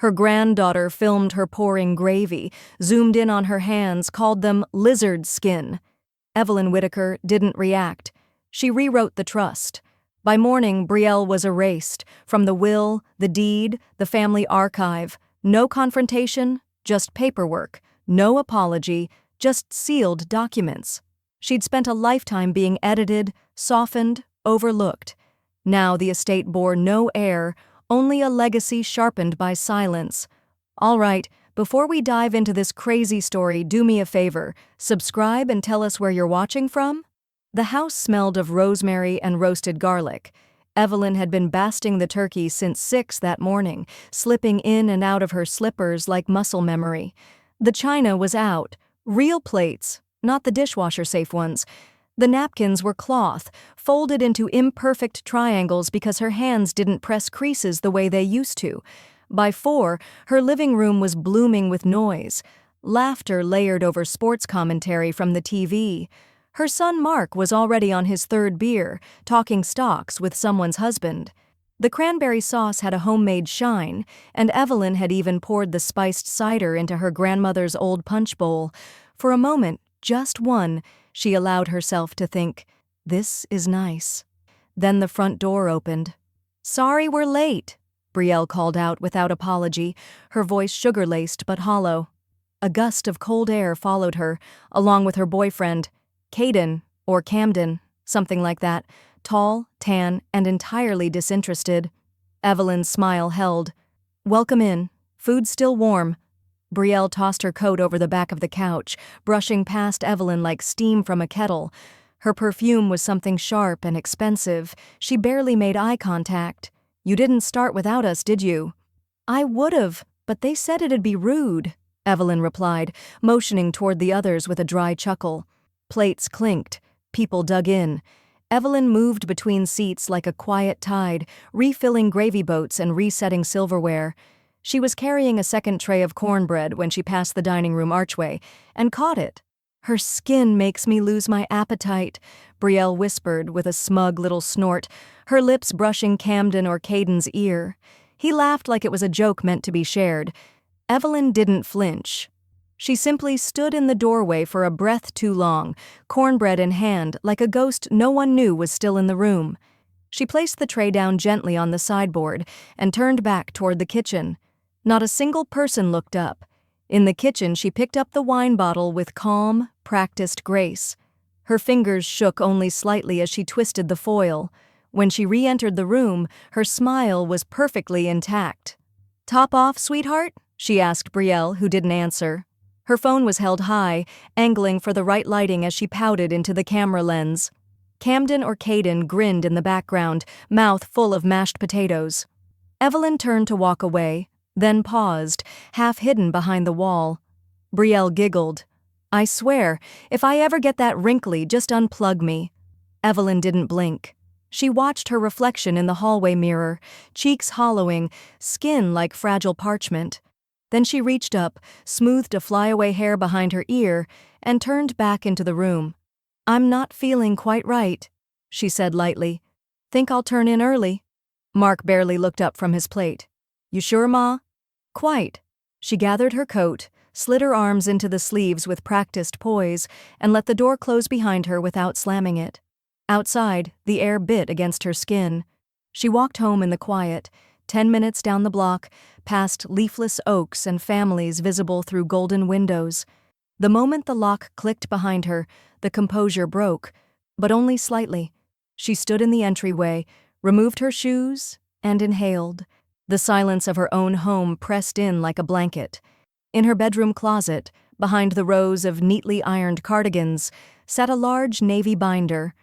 Her granddaughter filmed her pouring gravy, zoomed in on her hands, called them lizard skin. Evelyn Whitaker didn't react. She rewrote the trust. By morning, Brielle was erased from the will, the deed, the family archive. No confrontation, just paperwork. No apology, just sealed documents. She'd spent a lifetime being edited, softened, overlooked. Now the estate bore no heir, only a legacy sharpened by silence. All right, before we dive into this crazy story, do me a favor. Subscribe and tell us where you're watching from. The house smelled of rosemary and roasted garlic. Evelyn had been basting the turkey since 6 that morning, slipping in and out of her slippers like muscle memory. The china was out. Real plates, not the dishwasher-safe ones. The napkins were cloth, folded into imperfect triangles because her hands didn't press creases the way they used to. By 4, her living room was blooming with noise. Laughter layered over sports commentary from the TV. Her son Mark was already on his 3rd beer, talking stocks with someone's husband. The cranberry sauce had a homemade shine, and Evelyn had even poured the spiced cider into her grandmother's old punch bowl. For a moment, just one, she allowed herself to think, "This is nice." Then the front door opened. "Sorry we're late," Brielle called out without apology, her voice sugar-laced but hollow. A gust of cold air followed her, along with her boyfriend, Caden, or Camden, something like that, tall, tan, and entirely disinterested. Evelyn's smile held. "Welcome in. Food's still warm." Brielle tossed her coat over the back of the couch, brushing past Evelyn like steam from a kettle. Her perfume was something sharp and expensive. She barely made eye contact. "You didn't start without us, did you?" "I would've, but they said it'd be rude," Evelyn replied, motioning toward the others with a dry chuckle. Plates clinked. People dug in. Evelyn moved between seats like a quiet tide, refilling gravy boats and resetting silverware. She was carrying a second tray of cornbread when she passed the dining room archway, and caught it. "Her skin makes me lose my appetite," Brielle whispered with a smug little snort, her lips brushing Camden or Caden's ear. He laughed like it was a joke meant to be shared. Evelyn didn't flinch. She simply stood in the doorway for a breath too long, cornbread in hand, like a ghost no one knew was still in the room. She placed the tray down gently on the sideboard and turned back toward the kitchen. Not a single person looked up. In the kitchen, she picked up the wine bottle with calm, practiced grace. Her fingers shook only slightly as she twisted the foil. When she re-entered the room, her smile was perfectly intact. "Top off, sweetheart?" she asked Brielle, who didn't answer. Her phone was held high, angling for the right lighting as she pouted into the camera lens. Camden or Caden grinned in the background, mouth full of mashed potatoes. Evelyn turned to walk away, then paused, half hidden behind the wall. Brielle giggled. "I swear, if I ever get that wrinkly, just unplug me." Evelyn didn't blink. She watched her reflection in the hallway mirror, cheeks hollowing, skin like fragile parchment. Then she reached up, smoothed a flyaway hair behind her ear, and turned back into the room. "I'm not feeling quite right," she said lightly. "Think I'll turn in early?" Mark barely looked up from his plate. "You sure, Ma?" "Quite." She gathered her coat, slid her arms into the sleeves with practiced poise, and let the door close behind her without slamming it. Outside, the air bit against her skin. She walked home in the quiet, 10 minutes down the block, past leafless oaks and families visible through golden windows. The moment the lock clicked behind her, the composure broke, but only slightly. She stood in the entryway, removed her shoes, and inhaled. The silence of her own home pressed in like a blanket. In her bedroom closet, behind the rows of neatly ironed cardigans, sat a large navy binder.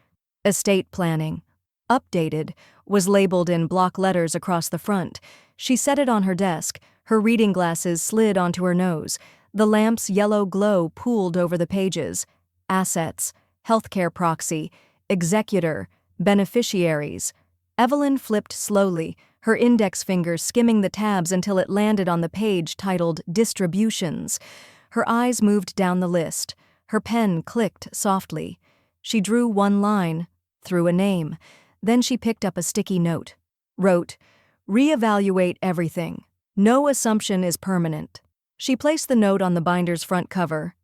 Estate planning. Updated was labeled in block letters across the front. She set it on her desk, her reading glasses slid onto her nose. The lamp's yellow glow pooled over the pages. Assets, healthcare proxy, executor, beneficiaries. Evelyn flipped slowly, her index finger skimming the tabs until it landed on the page titled Distributions. Her eyes moved down the list. Her pen clicked softly. She drew one line, through a name. Then she picked up a sticky note. Wrote, "Reevaluate everything. No assumption is permanent. She placed the note on the binder's front cover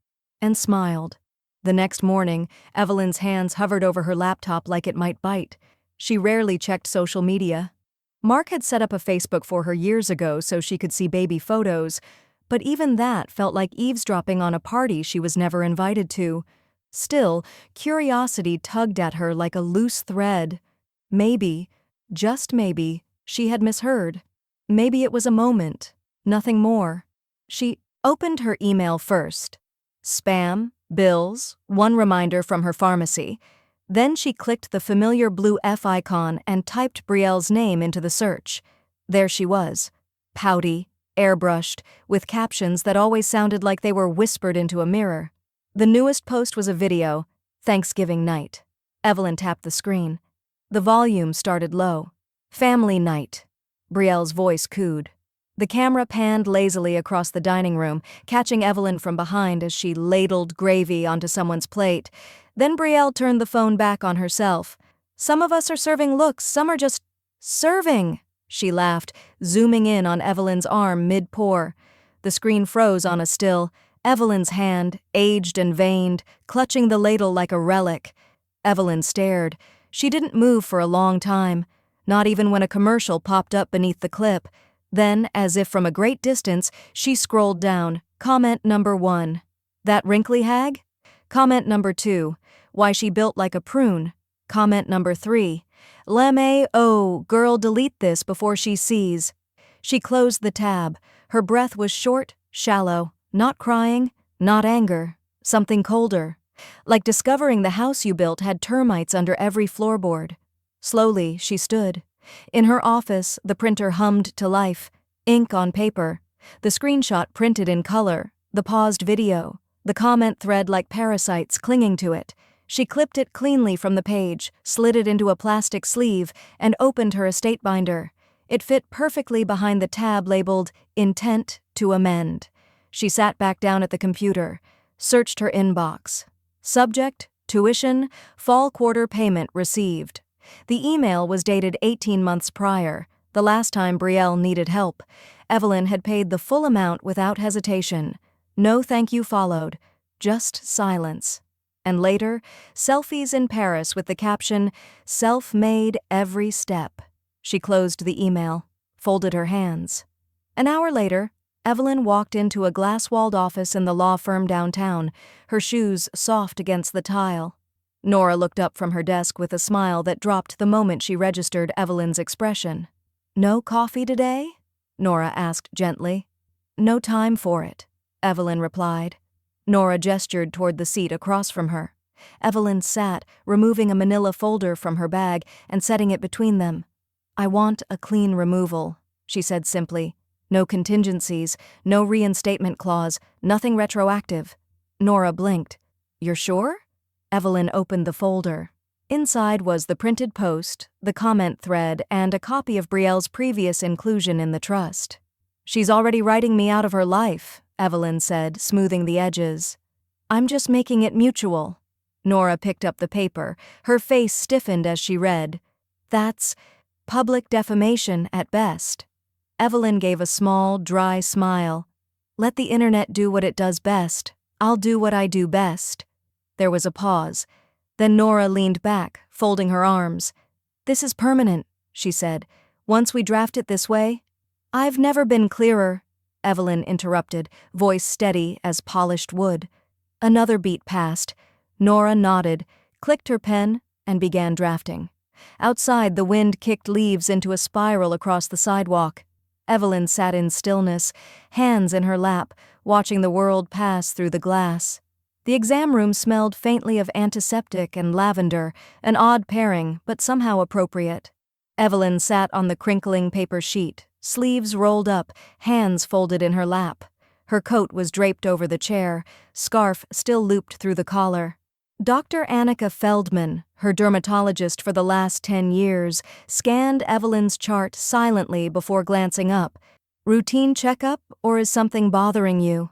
and smiled. The next morning, Evelyn's hands hovered over her laptop like it might bite. She rarely checked social media. Mark had set up a Facebook for her years ago so she could see baby photos, but even that felt like eavesdropping on a party she was never invited to. Still, curiosity tugged at her like a loose thread. Maybe, just maybe, she had misheard. Maybe it was a moment, nothing more. She opened her email first. Spam, bills, one reminder from her pharmacy. Then she clicked the familiar blue F icon and typed Brielle's name into the search. There she was, pouty, airbrushed, with captions that always sounded like they were whispered into a mirror. The newest post was a video, Thanksgiving night. Evelyn tapped the screen. The volume started low. Family night. Brielle's voice cooed. The camera panned lazily across the dining room, catching Evelyn from behind as she ladled gravy onto someone's plate. Then Brielle turned the phone back on herself. Some of us are serving looks, some are just serving, she laughed, zooming in on Evelyn's arm mid-pour. The screen froze on a still, Evelyn's hand, aged and veined, clutching the ladle like a relic. Evelyn stared. She didn't move for a long time, not even when a commercial popped up beneath the clip. Then, as if from a great distance, she scrolled down. Comment number 1. That wrinkly hag? Comment number 2. Why she built like a prune. Comment number 3. Lemme, oh, girl, delete this before she sees. She closed the tab. Her breath was short, shallow, not crying, not anger, something colder. Like discovering the house you built had termites under every floorboard. Slowly, she stood. In her office, the printer hummed to life, ink on paper, the screenshot printed in color, the paused video, the comment thread like parasites clinging to it. She clipped it cleanly from the page, slid it into a plastic sleeve, and opened her estate binder. It fit perfectly behind the tab labeled Intent to Amend. She sat back down at the computer, searched her inbox. Subject, tuition, fall quarter payment received. The email was dated 18 months prior, the last time Brielle needed help. Evelyn had paid the full amount without hesitation. No thank you followed, just silence. And later, selfies in Paris with the caption, self-made every step. She closed the email, folded her hands. An hour later, Evelyn walked into a glass-walled office in the law firm downtown, her shoes soft against the tile. Nora looked up from her desk with a smile that dropped the moment she registered Evelyn's expression. No coffee today? Nora asked gently. No time for it, Evelyn replied. Nora gestured toward the seat across from her. Evelyn sat, removing a manila folder from her bag and setting it between them. I want a clean removal, she said simply. No contingencies, no reinstatement clause, nothing retroactive. Nora blinked. You're sure? Evelyn opened the folder. Inside was the printed post, the comment thread, and a copy of Brielle's previous inclusion in the trust. She's already writing me out of her life, Evelyn said, smoothing the edges. I'm just making it mutual. Nora picked up the paper. Her face stiffened as she read. That's public defamation at best. Evelyn gave a small, dry smile. Let the internet do what it does best. I'll do what I do best. There was a pause. Then Nora leaned back, folding her arms. This is permanent, she said. Once we draft it this way. I've never been clearer, Evelyn interrupted, voice steady as polished wood. Another beat passed. Nora nodded, clicked her pen, and began drafting. Outside, the wind kicked leaves into a spiral across the sidewalk. Evelyn sat in stillness, hands in her lap, watching the world pass through the glass. The exam room smelled faintly of antiseptic and lavender, an odd pairing, but somehow appropriate. Evelyn sat on the crinkling paper sheet, sleeves rolled up, hands folded in her lap. Her coat was draped over the chair, scarf still looped through the collar. Dr. Annika Feldman, her dermatologist for the last 10 years, scanned Evelyn's chart silently before glancing up. Routine checkup, or is something bothering you?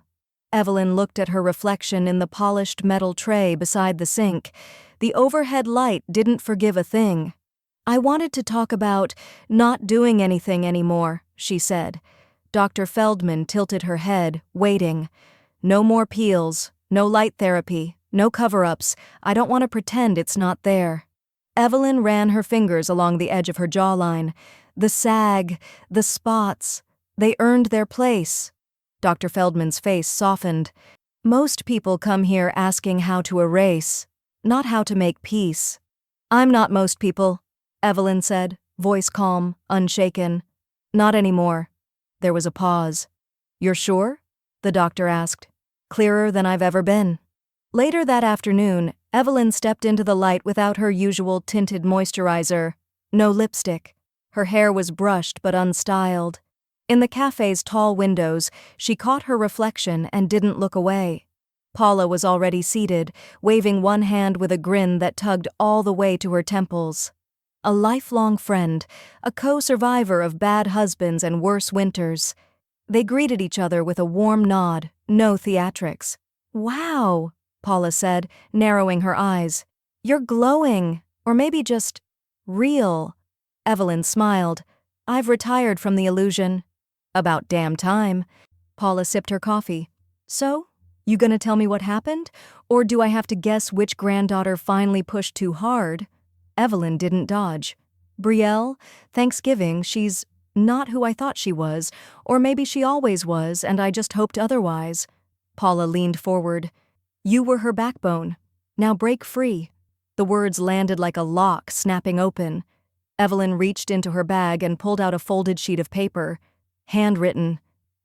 Evelyn looked at her reflection in the polished metal tray beside the sink. The overhead light didn't forgive a thing. I wanted to talk about not doing anything anymore, she said. Dr. Feldman tilted her head, waiting. No more peels, no light therapy, no cover-ups. I don't want to pretend it's not there. Evelyn ran her fingers along the edge of her jawline. The sag, the spots, they earned their place. Dr. Feldman's face softened. Most people come here asking how to erase, not how to make peace. I'm not most people, Evelyn said, voice calm, unshaken. Not anymore. There was a pause. You're sure? The doctor asked. Clearer than I've ever been. Later that afternoon, Evelyn stepped into the light without her usual tinted moisturizer. No lipstick. Her hair was brushed but unstyled. In the cafe's tall windows, she caught her reflection and didn't look away. Paula was already seated, waving one hand with a grin that tugged all the way to her temples. A lifelong friend, a co-survivor of bad husbands and worse winters. They greeted each other with a warm nod, no theatrics. Wow, Paula said, narrowing her eyes. You're glowing, or maybe just real. Evelyn smiled. I've retired from the illusion. About damn time. Paula sipped her coffee. So, you gonna tell me what happened? Or do I have to guess which granddaughter finally pushed too hard? Evelyn didn't dodge. Brielle, Thanksgiving, she's not who I thought she was, or maybe she always was and I just hoped otherwise. Paula leaned forward. You were her backbone. Now break free. The words landed like a lock snapping open. Evelyn reached into her bag and pulled out a folded sheet of paper. Handwritten.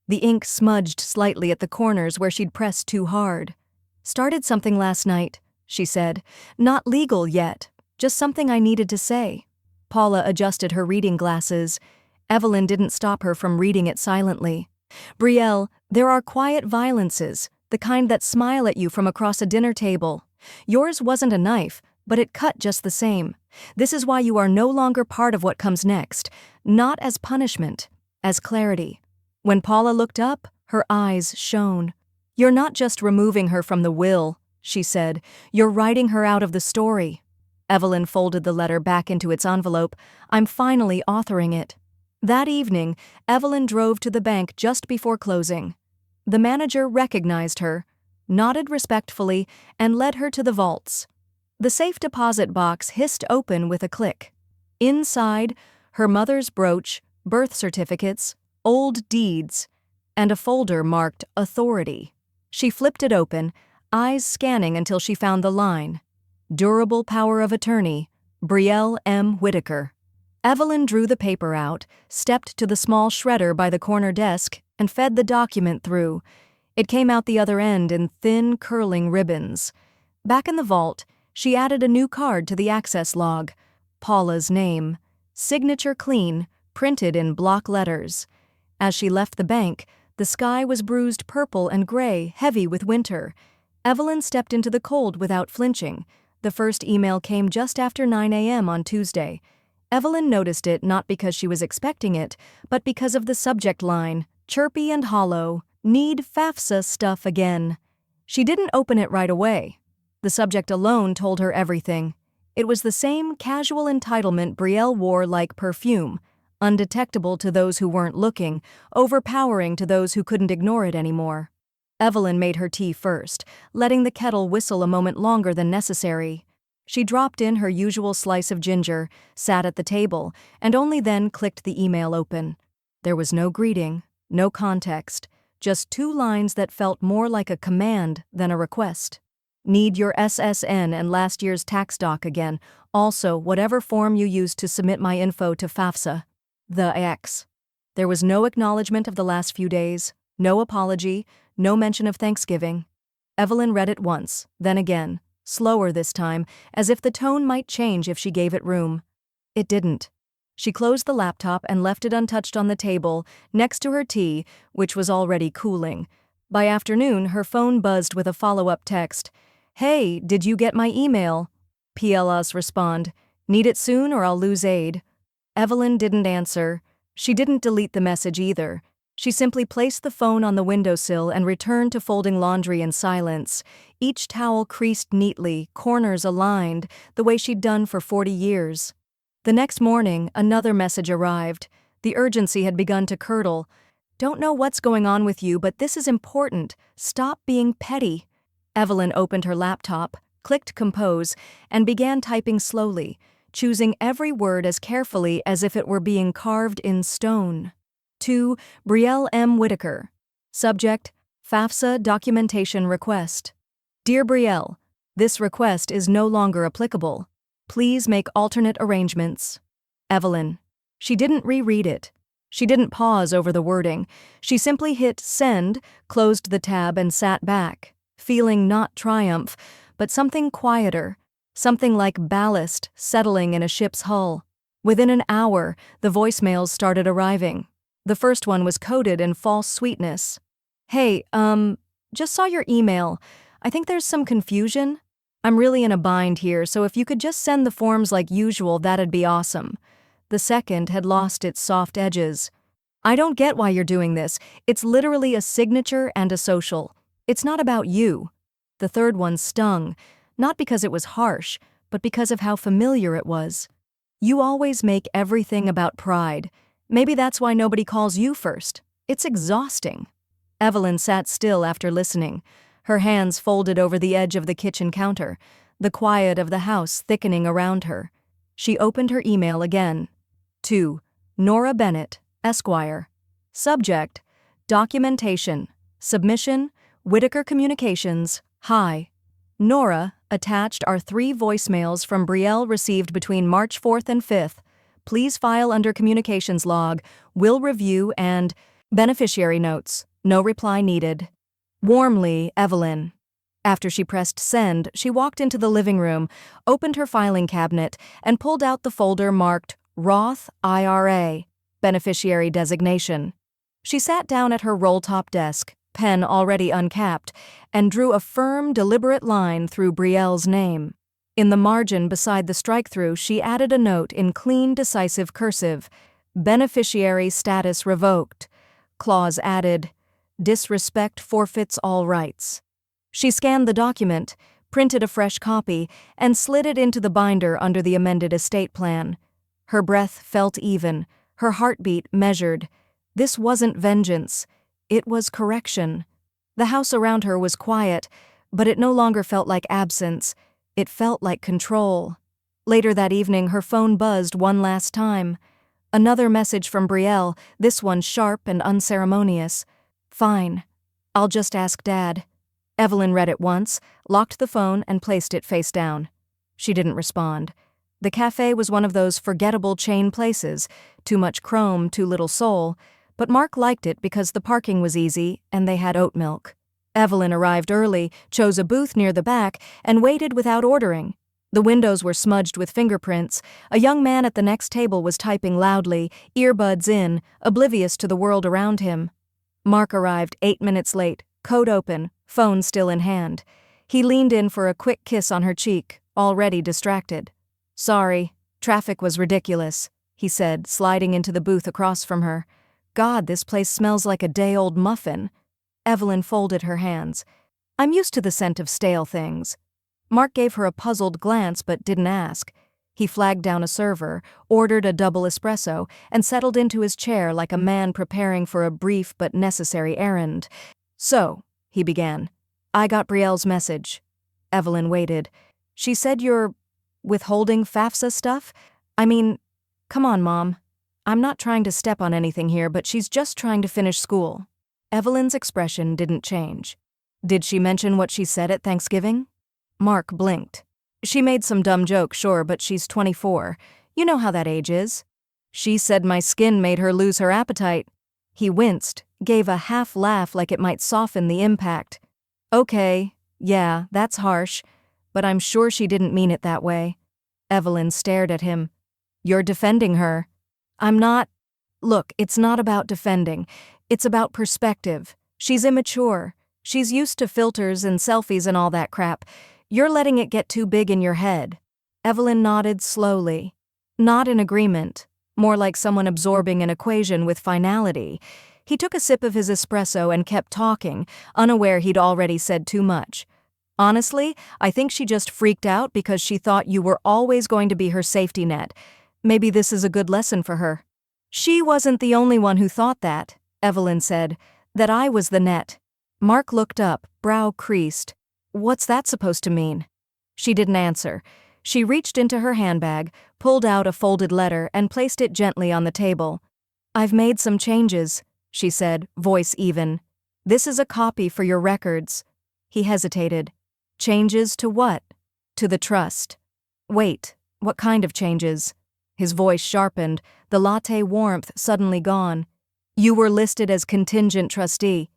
The ink smudged slightly at the corners where she'd pressed too hard. Started something last night, she said. Not legal yet. Just something I needed to say. Paula adjusted her reading glasses. Evelyn didn't stop her from reading it silently. Brielle, there are quiet violences, the kind that smile at you from across a dinner table. Yours wasn't a knife, but it cut just the same. This is why you are no longer part of what comes next, not as punishment, as clarity. When Paula looked up, her eyes shone. You're not just removing her from the will, she said. You're writing her out of the story. Evelyn folded the letter back into its envelope. I'm finally authoring it. That evening, Evelyn drove to the bank just before closing. The manager recognized her, nodded respectfully, and led her to the vaults. The safe deposit box hissed open with a click. Inside, her mother's brooch, birth certificates, old deeds, and a folder marked Authority. She flipped it open, eyes scanning until she found the line. Durable power of attorney, Brielle M. Whitaker. Evelyn drew the paper out, stepped to the small shredder by the corner desk, and fed the document through. It came out the other end in thin, curling ribbons. Back in the vault, she added a new card to the access log. Paula's name. Signature clean, printed in block letters. As she left the bank, the sky was bruised purple and gray, heavy with winter. Evelyn stepped into the cold without flinching. The first email came just after 9 a.m. on Tuesday. Evelyn noticed it not because she was expecting it, but because of the subject line, chirpy and hollow, need FAFSA stuff again. She didn't open it right away. The subject alone told her everything. It was the same casual entitlement Brielle wore like perfume, undetectable to those who weren't looking, overpowering to those who couldn't ignore it anymore. Evelyn made her tea first, letting the kettle whistle a moment longer than necessary. She dropped in her usual slice of ginger, sat at the table, and only then clicked the email open. There was no greeting, no context, just 2 lines that felt more like a command than a request. Need your SSN and last year's tax doc again. Also, whatever form you used to submit my info to FAFSA. The X. There was no acknowledgement of the last few days, no apology, no mention of Thanksgiving. Evelyn read it once, then again, slower this time, as if the tone might change if she gave it room. It didn't. She closed the laptop and left it untouched on the table, next to her tea, which was already cooling. By afternoon, her phone buzzed with a follow-up text. Hey, did you get my email? PLS respond. Need it soon or I'll lose aid. Evelyn didn't answer. She didn't delete the message either. She simply placed the phone on the windowsill and returned to folding laundry in silence, each towel creased neatly, corners aligned, the way she'd done for 40 years. The next morning, another message arrived. The urgency had begun to curdle. Don't know what's going on with you, but this is important. Stop being petty. Evelyn opened her laptop, clicked compose, and began typing slowly, choosing every word as carefully as if it were being carved in stone. To Brielle M. Whitaker. Subject: FAFSA documentation request. Dear Brielle, this request is no longer applicable. Please make alternate arrangements. Evelyn. She didn't reread it. She didn't pause over the wording. She simply hit send, closed the tab, and sat back, feeling not triumph, but something quieter, something like ballast settling in a ship's hull. Within an hour, the voicemails started arriving. The first one was coded in false sweetness. Hey, just saw your email. I think there's some confusion. I'm really in a bind here, so if you could just send the forms like usual, that'd be awesome. The second had lost its soft edges. I don't get why you're doing this. It's literally a signature and a social. It's not about you. The third one stung, not because it was harsh, but because of how familiar it was. You always make everything about pride. Maybe that's why nobody calls you first. It's exhausting. Evelyn sat still after listening, her hands folded over the edge of the kitchen counter, the quiet of the house thickening around her. She opened her email again. To Nora Bennett, Esquire. Subject: documentation. Submission: Whitaker Communications. Hi. Nora, attached are 3 voicemails from Brielle received between March 4th and 5th. Please file under communications log. Will review and beneficiary notes. No reply needed. Warmly, Evelyn. After she pressed send, she walked into the living room, opened her filing cabinet, and pulled out the folder marked Roth IRA, beneficiary designation. She sat down at her roll-top desk, pen already uncapped, and drew a firm, deliberate line through Brielle's name. In the margin beside the strike-through, she added a note in clean, decisive cursive: beneficiary status revoked. Clause added: disrespect forfeits all rights. She scanned the document, printed a fresh copy, and slid it into the binder under the amended estate plan. Her breath felt even, her heartbeat measured. This wasn't vengeance. It was correction. The house around her was quiet, but it no longer felt like absence. It felt like control. Later that evening, her phone buzzed one last time. Another message from Brielle, this one sharp and unceremonious. Fine. I'll just ask Dad. Evelyn read it once, locked the phone, and placed it face down. She didn't respond. The cafe was one of those forgettable chain places, too much chrome, too little soul, but Mark liked it because the parking was easy and they had oat milk. Evelyn arrived early, chose a booth near the back, and waited without ordering. The windows were smudged with fingerprints. A young man at the next table was typing loudly, earbuds in, oblivious to the world around him. Mark arrived 8 minutes late, code open, phone still in hand. He leaned in for a quick kiss on her cheek, already distracted. Sorry, traffic was ridiculous, he said, sliding into the booth across from her. God, this place smells like a day-old muffin. Evelyn folded her hands. I'm used to the scent of stale things. Mark gave her a puzzled glance but didn't ask. He flagged down a server, ordered a double espresso, and settled into his chair like a man preparing for a brief but necessary errand. So, he began, I got Brielle's message. Evelyn waited. She said you're withholding FAFSA stuff? I mean, come on, Mom. I'm not trying to step on anything here, but she's just trying to finish school. Evelyn's expression didn't change. Did she mention what she said at Thanksgiving? Mark blinked. She made some dumb joke, sure, but she's 24. You know how that age is. She said my skin made her lose her appetite. He winced, gave a half laugh like it might soften the impact. Okay, yeah, that's harsh, but I'm sure she didn't mean it that way. Evelyn stared at him. You're defending her. I'm not. Look, it's not about defending. It's about perspective. She's immature. She's used to filters and selfies and all that crap. You're letting it get too big in your head. Evelyn nodded slowly. Not in agreement. More like someone absorbing an equation with finality. He took a sip of his espresso and kept talking, unaware he'd already said too much. Honestly, I think she just freaked out because she thought you were always going to be her safety net. Maybe this is a good lesson for her. She wasn't the only one who thought that. Evelyn said. That I was the net. Mark looked up, brow creased. What's that supposed to mean? She didn't answer. She reached into her handbag, pulled out a folded letter, and placed it gently on the table. I've made some changes, she said, voice even. This is a copy for your records. He hesitated. Changes to what? To the trust. Wait, what kind of changes? His voice sharpened, the latte warmth suddenly gone. You were listed as contingent trustee.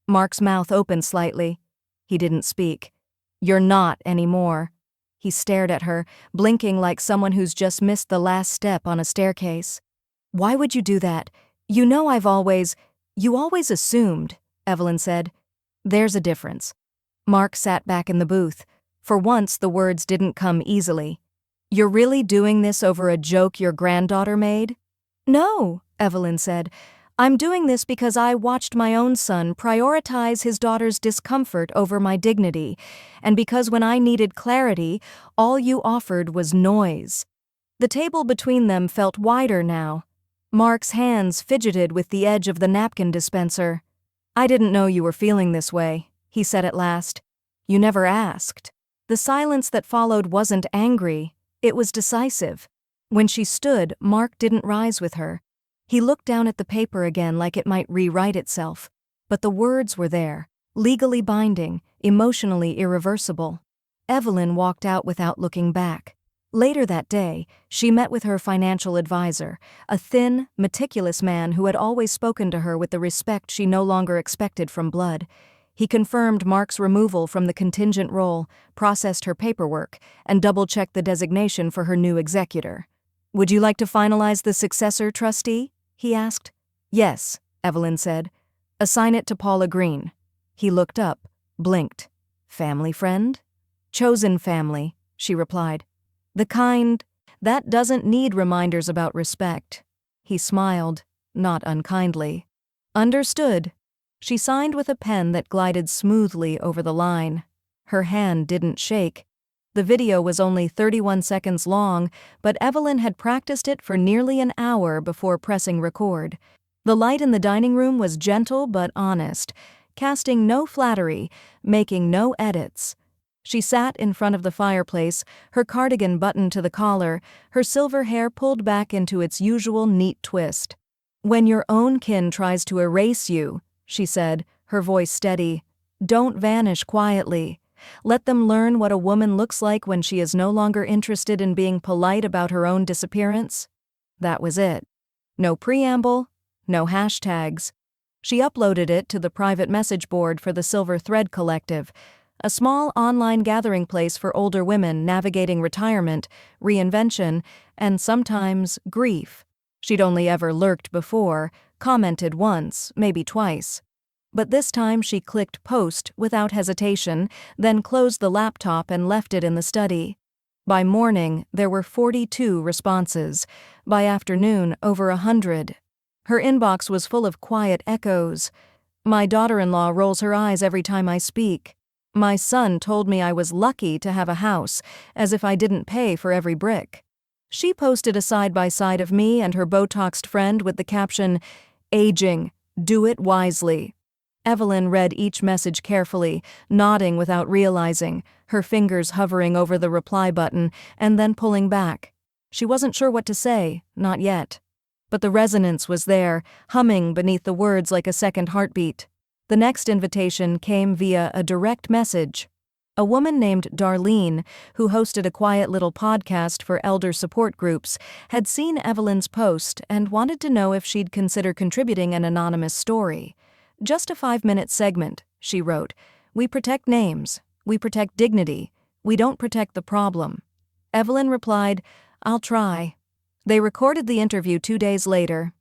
Mark's mouth opened slightly. He didn't speak. You're not anymore. He stared at her, blinking like someone who's just missed the last step on a staircase. Why would you do that? You know You always assumed, Evelyn said. There's a difference. Mark sat back in the booth. For once, the words didn't come easily. You're really doing this over a joke your granddaughter made? No, Evelyn said. I'm doing this because I watched my own son prioritize his daughter's discomfort over my dignity, and because when I needed clarity, all you offered was noise. The table between them felt wider now. Mark's hands fidgeted with the edge of the napkin dispenser. I didn't know you were feeling this way, he said at last. You never asked. The silence that followed wasn't angry, it was decisive. When she stood, Mark didn't rise with her. He looked down at the paper again like it might rewrite itself. But the words were there, legally binding, emotionally irreversible. Evelyn walked out without looking back. Later that day, she met with her financial advisor, a thin, meticulous man who had always spoken to her with the respect she no longer expected from blood. He confirmed Mark's removal from the contingent role, processed her paperwork, and double-checked the designation for her new executor. Would you like to finalize the successor, trustee? He asked. Yes, Evelyn said. Assign it to Paula Green. He looked up, blinked. Family friend? Chosen family, she replied. The kind that doesn't need reminders about respect. He smiled, not unkindly. Understood. She signed with a pen that glided smoothly over the line. Her hand didn't shake. The video was only 31 seconds long, but Evelyn had practiced it for nearly an hour before pressing record. The light in the dining room was gentle but honest, casting no flattery, making no edits. She sat in front of the fireplace, her cardigan buttoned to the collar, her silver hair pulled back into its usual neat twist. When your own kin tries to erase you, she said, her voice steady, don't vanish quietly. Let them learn what a woman looks like when she is no longer interested in being polite about her own disappearance. That was it. No preamble, no hashtags. She uploaded it to the private message board for the Silver Thread Collective, a small online gathering place for older women navigating retirement, reinvention, and sometimes grief. She'd only ever lurked before, commented once, maybe twice. But this time she clicked post without hesitation, then closed the laptop and left it in the study. By morning, there were 42 responses. By afternoon, over 100. Her inbox was full of quiet echoes. My daughter-in-law rolls her eyes every time I speak. My son told me I was lucky to have a house, as if I didn't pay for every brick. She posted a side-by-side of me and her Botoxed friend with the caption, Aging, do it wisely. Evelyn read each message carefully, nodding without realizing, her fingers hovering over the reply button and then pulling back. She wasn't sure what to say, not yet. But the resonance was there, humming beneath the words like a second heartbeat. The next invitation came via a direct message. A woman named Darlene, who hosted a quiet little podcast for elder support groups, had seen Evelyn's post and wanted to know if she'd consider contributing an anonymous story. Just a 5-minute segment, she wrote. We protect names. We protect dignity. We don't protect the problem. Evelyn replied, I'll try. They recorded the interview 2 days later.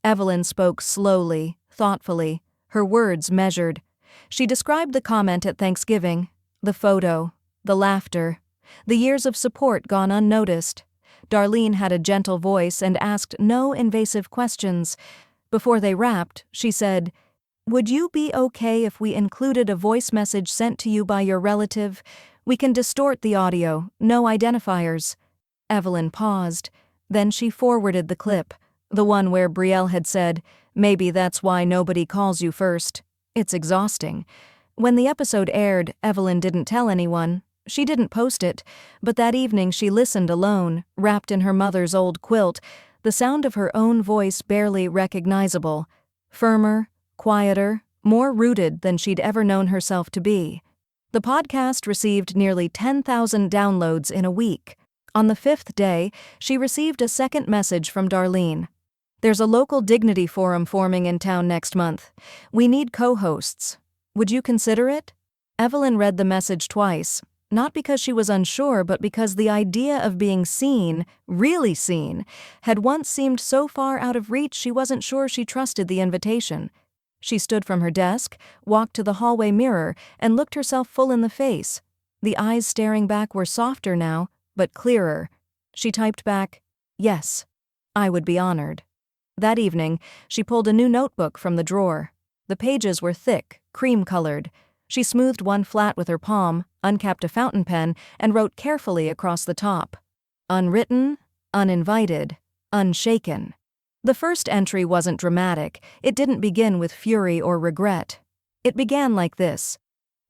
Evelyn spoke slowly, thoughtfully, her words measured. She described the comment at Thanksgiving, the photo, the laughter, the years of support gone unnoticed. Darlene had a gentle voice and asked no invasive questions. Before they wrapped, she said, Would you be okay if we included a voice message sent to you by your relative? We can distort the audio, no identifiers. Evelyn paused. Then she forwarded the clip, The one where Brielle had said, "Maybe that's why nobody calls you first. It's exhausting." When the episode aired, Evelyn didn't tell anyone. She didn't post it, but that evening she listened alone, wrapped in her mother's old quilt, the sound of her own voice barely recognizable. Firmer, quieter, more rooted than she'd ever known herself to be. The podcast received nearly 10,000 downloads in a week. On the 5th day, she received a second message from Darlene. "There's a local dignity forum forming in town next month. We need co-hosts. Would you consider it?" Evelyn read the message twice, not because she was unsure, but because the idea of being seen, really seen, had once seemed so far out of reach she wasn't sure she trusted the invitation. She stood from her desk, walked to the hallway mirror, and looked herself full in the face. The eyes staring back were softer now, but clearer. She typed back, "Yes, I would be honored." That evening, she pulled a new notebook from the drawer. The pages were thick, cream-colored. She smoothed one flat with her palm, uncapped a fountain pen, and wrote carefully across the top. Unwritten, uninvited, unshaken. The first entry wasn't dramatic. It didn't begin with fury or regret. It began like this.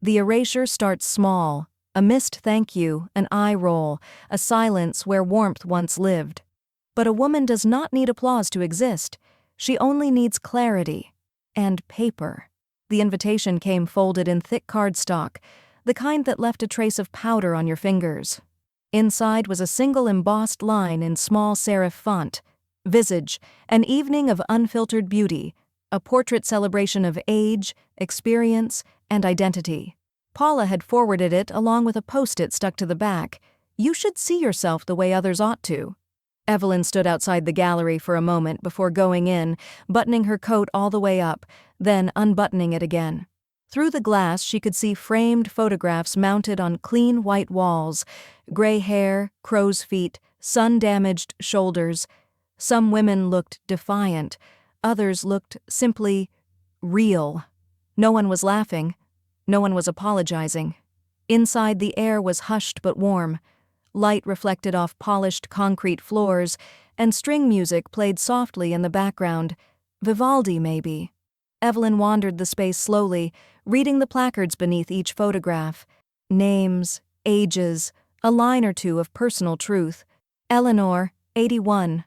The erasure starts small. A missed thank you, an eye roll, a silence where warmth once lived. But a woman does not need applause to exist. She only needs clarity. And paper. The invitation came folded in thick cardstock, the kind that left a trace of powder on your fingers. Inside was a single embossed line in small serif font. Visage, an evening of unfiltered beauty, a portrait celebration of age, experience, and identity. Paula had forwarded it along with a post-it stuck to the back. "You should see yourself the way others ought to." Evelyn stood outside the gallery for a moment before going in, buttoning her coat all the way up, then unbuttoning it again. Through the glass she could see framed photographs mounted on clean white walls, gray hair, crow's feet, sun-damaged shoulders. Some women looked defiant, others looked simply real. No one was laughing. No one was apologizing. Inside, the air was hushed but warm. Light reflected off polished concrete floors, and string music played softly in the background. Vivaldi, maybe. Evelyn wandered the space slowly, reading the placards beneath each photograph. Names, ages, a line or two of personal truth. Eleanor, 81.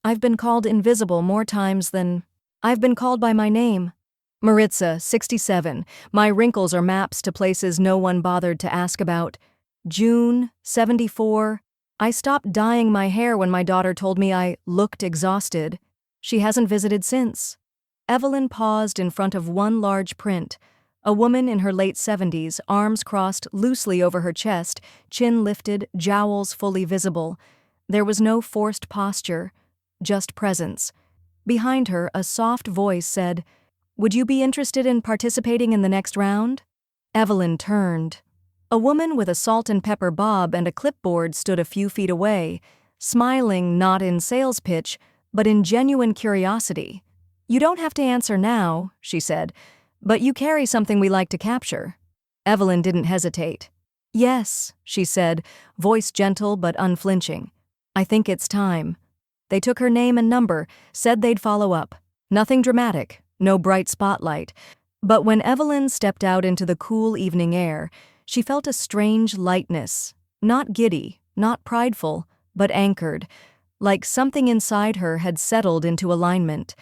I've been called invisible more times than I've been called by my name. Maritza, 67. My wrinkles are maps to places no one bothered to ask about. June, 74. I stopped dyeing my hair when my daughter told me I looked exhausted. She hasn't visited since. Evelyn paused in front of one large print. A woman in her late 70s, arms crossed loosely over her chest, chin lifted, jowls fully visible. There was no forced posture, just presence. Behind her, a soft voice said, "Would you be interested in participating in the next round?" Evelyn turned. A woman with a salt and pepper bob and a clipboard stood a few feet away, smiling not in sales pitch, but in genuine curiosity. "You don't have to answer now," she said, "but you carry something we like to capture." Evelyn didn't hesitate. "Yes," she said, voice gentle but unflinching. "I think it's time." They took her name and number, said they'd follow up. Nothing dramatic, no bright spotlight. But when Evelyn stepped out into the cool evening air, she felt a strange lightness, not giddy, not prideful, but anchored, like something inside her had settled into alignment.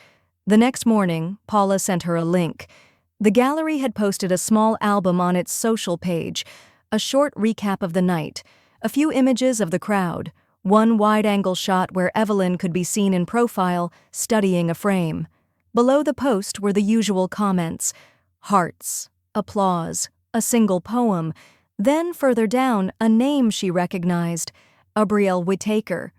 The next morning, Paula sent her a link. The gallery had posted a small album on its social page, a short recap of the night, a few images of the crowd, one wide-angle shot where Evelyn could be seen in profile, studying a frame. Below the post were the usual comments: hearts, applause, a single poem. Then, further down, a name she recognized, Brielle Whittaker.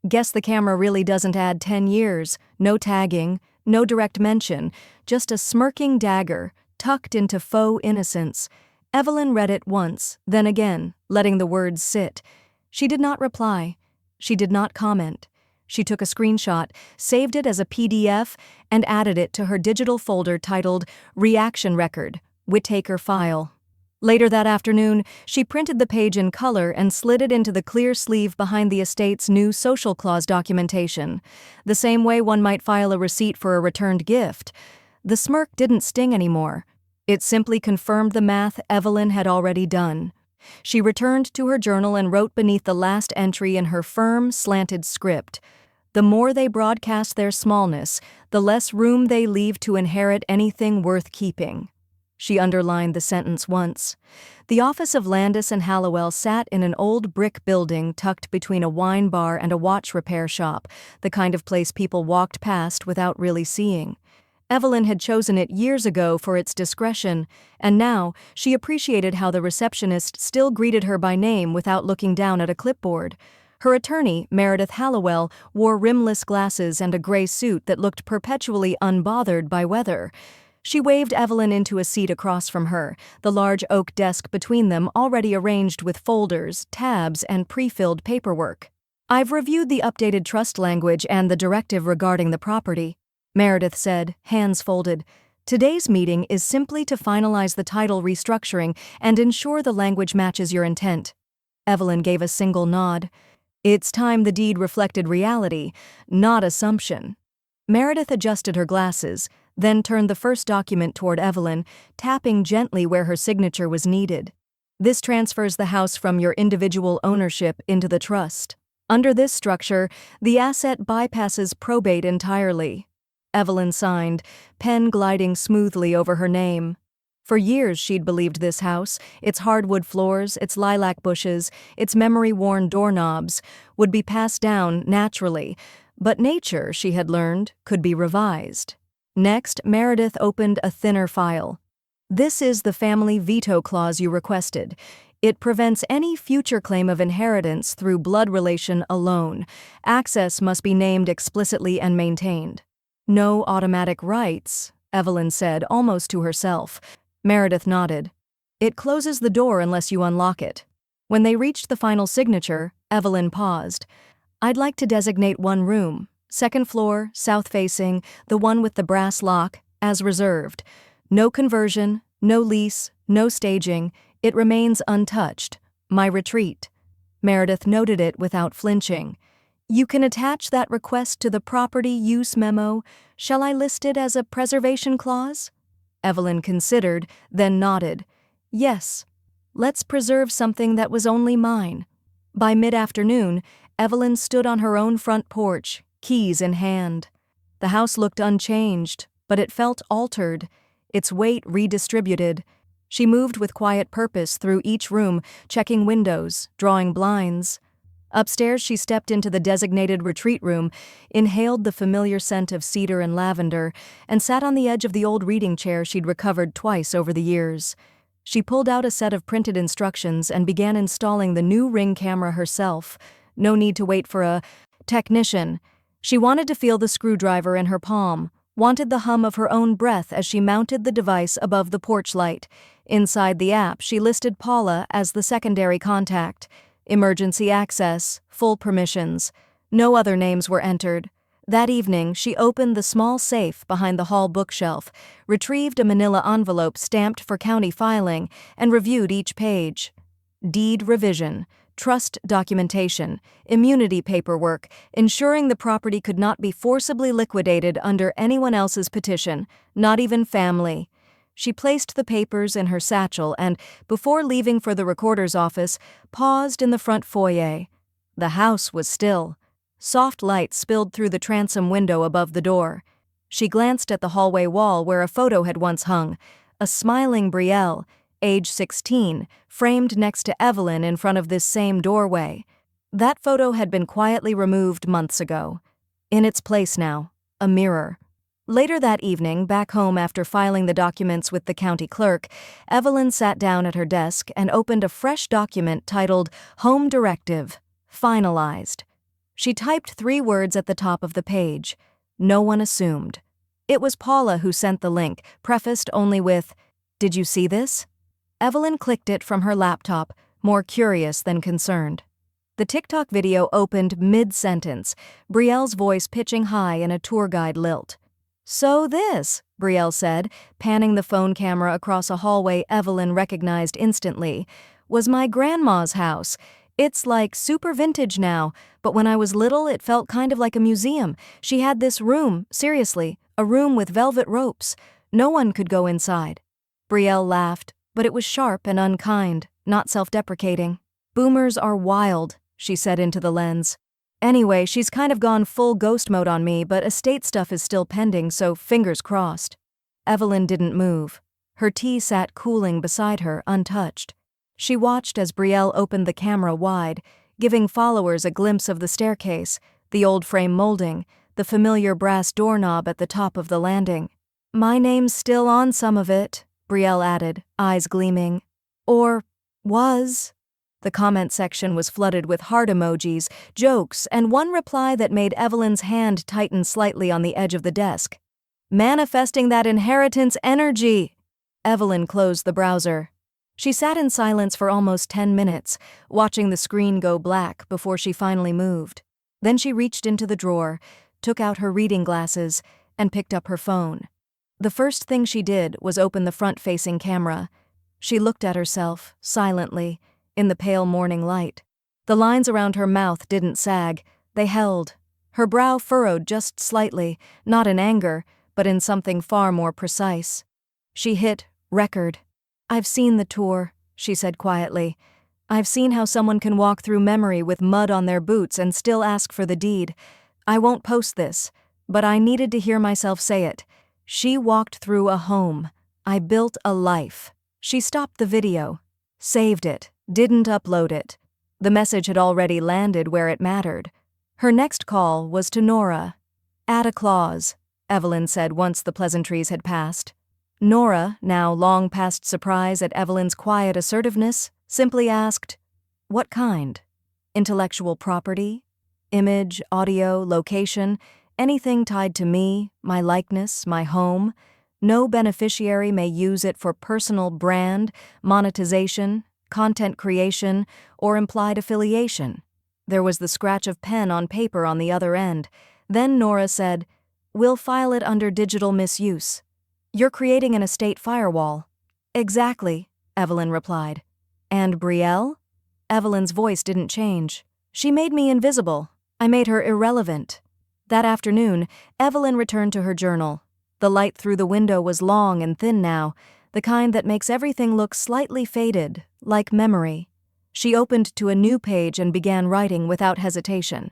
Guess the camera really doesn't add 10 years, no tagging, no direct mention, just a smirking dagger, tucked into faux innocence. Evelyn read it once, then again, letting the words sit. She did not reply. She did not comment. She took a screenshot, saved it as a PDF, and added it to her digital folder titled Reaction Record, Whittaker File. Later that afternoon, she printed the page in color and slid it into the clear sleeve behind the estate's new social clause documentation, the same way one might file a receipt for a returned gift. The smirk didn't sting anymore. It simply confirmed the math Evelyn had already done. She returned to her journal and wrote beneath the last entry in her firm, slanted script, "The more they broadcast their smallness, the less room they leave to inherit anything worth keeping." She underlined the sentence once. The office of Landis and Hallowell sat in an old brick building tucked between a wine bar and a watch repair shop, the kind of place people walked past without really seeing. Evelyn had chosen it years ago for its discretion, and now she appreciated how the receptionist still greeted her by name without looking down at a clipboard. Her attorney, Meredith Hallowell, wore rimless glasses and a gray suit that looked perpetually unbothered by weather. She waved Evelyn into a seat across from her, the large oak desk between them already arranged with folders, tabs, and pre-filled paperwork. "I've reviewed the updated trust language and the directive regarding the property," Meredith said, hands folded. "Today's meeting is simply to finalize the title restructuring and ensure the language matches your intent." Evelyn gave a single nod. It's time the deed reflected reality, not assumption. Meredith adjusted her glasses, then turned the first document toward Evelyn, tapping gently where her signature was needed. "This transfers the house from your individual ownership into the trust. Under this structure, the asset bypasses probate entirely." Evelyn signed, pen gliding smoothly over her name. For years she'd believed this house, its hardwood floors, its lilac bushes, its memory-worn doorknobs, would be passed down naturally, but nature, she had learned, could be revised. Next, Meredith opened a thinner file. "This is the family veto clause you requested. It prevents any future claim of inheritance through blood relation alone. Access must be named explicitly and maintained." "No automatic rights," Evelyn said, almost to herself. Meredith nodded. "It closes the door unless you unlock it." When they reached the final signature, Evelyn paused. "I'd like to designate one room. Second floor, south-facing, the one with the brass lock, as reserved. No conversion, no lease, no staging. It remains untouched. My retreat." Meredith noted it without flinching. "You can attach that request to the property use memo. Shall I list it as a preservation clause?" Evelyn considered, then nodded. "Yes. Let's preserve something that was only mine." By mid-afternoon, Evelyn stood on her own front porch, keys in hand. The house looked unchanged, but it felt altered, its weight redistributed. She moved with quiet purpose through each room, checking windows, drawing blinds. Upstairs, she stepped into the designated retreat room, inhaled the familiar scent of cedar and lavender, and sat on the edge of the old reading chair she'd recovered twice over the years. She pulled out a set of printed instructions and began installing the new Ring camera herself. No need to wait for a technician. She wanted to feel the screwdriver in her palm, wanted the hum of her own breath as she mounted the device above the porch light. Inside the app, she listed Paula as the secondary contact. Emergency access, full permissions. No other names were entered. That evening, she opened the small safe behind the hall bookshelf, retrieved a manila envelope stamped for county filing, and reviewed each page. Deed revision, trust documentation, immunity paperwork, ensuring the property could not be forcibly liquidated under anyone else's petition, not even family. She placed the papers in her satchel and, before leaving for the recorder's office, paused in the front foyer. The house was still. Soft light spilled through the transom window above the door. She glanced at the hallway wall where a photo had once hung, a smiling Brielle, age 16, framed next to Evelyn in front of this same doorway. That photo had been quietly removed months ago. In its place now, a mirror. Later that evening, back home after filing the documents with the county clerk, Evelyn sat down at her desk and opened a fresh document titled Home Directive, Finalized. She typed 3 words at the top of the page. No one assumed. It was Paula who sent the link, prefaced only with, "Did you see this?" Evelyn clicked it from her laptop, more curious than concerned. The TikTok video opened mid-sentence, Brielle's voice pitching high in a tour guide lilt. "So this," Brielle said, panning the phone camera across a hallway Evelyn recognized instantly, "was my grandma's house. It's like super vintage now, but when I was little it felt kind of like a museum. She had this room, seriously, a room with velvet ropes. No one could go inside." Brielle laughed, but it was sharp and unkind, not self-deprecating. "Boomers are wild," she said into the lens. "Anyway, she's kind of gone full ghost mode on me, but estate stuff is still pending, so fingers crossed." Evelyn didn't move. Her tea sat cooling beside her, untouched. She watched as Brielle opened the camera wide, giving followers a glimpse of the staircase, the old frame molding, the familiar brass doorknob at the top of the landing. "My name's still on some of it," Brielle added, eyes gleaming. "Or was." The comment section was flooded with heart emojis, jokes, and one reply that made Evelyn's hand tighten slightly on the edge of the desk. "Manifesting that inheritance energy." Evelyn closed the browser. She sat in silence for almost 10 minutes, watching the screen go black before she finally moved. Then she reached into the drawer, took out her reading glasses, and picked up her phone. The first thing she did was open the front-facing camera. She looked at herself, silently, in the pale morning light. The lines around her mouth didn't sag, they held. Her brow furrowed just slightly, not in anger, but in something far more precise. She hit record. "I've seen the tour," she said quietly. "I've seen how someone can walk through memory with mud on their boots and still ask for the deed. I won't post this, but I needed to hear myself say it. She walked through a home. I built a life." She stopped the video, saved it, didn't upload it. The message had already landed where it mattered. Her next call was to Nora. "Add a clause," Evelyn said once the pleasantries had passed. Nora, now long past surprise at Evelyn's quiet assertiveness, simply asked, "What kind? Intellectual property? Image, audio, location, anything tied to me, my likeness, my home? No beneficiary may use it for personal brand, monetization, content creation, or implied affiliation." There was the scratch of pen on paper on the other end. Then Nora said, "We'll file it under digital misuse." "You're creating an estate firewall." "Exactly," Evelyn replied. "And Brielle?" Evelyn's voice didn't change. "She made me invisible. I made her irrelevant." That afternoon, Evelyn returned to her journal. The light through the window was long and thin now, the kind that makes everything look slightly faded, like memory. She opened to a new page and began writing without hesitation.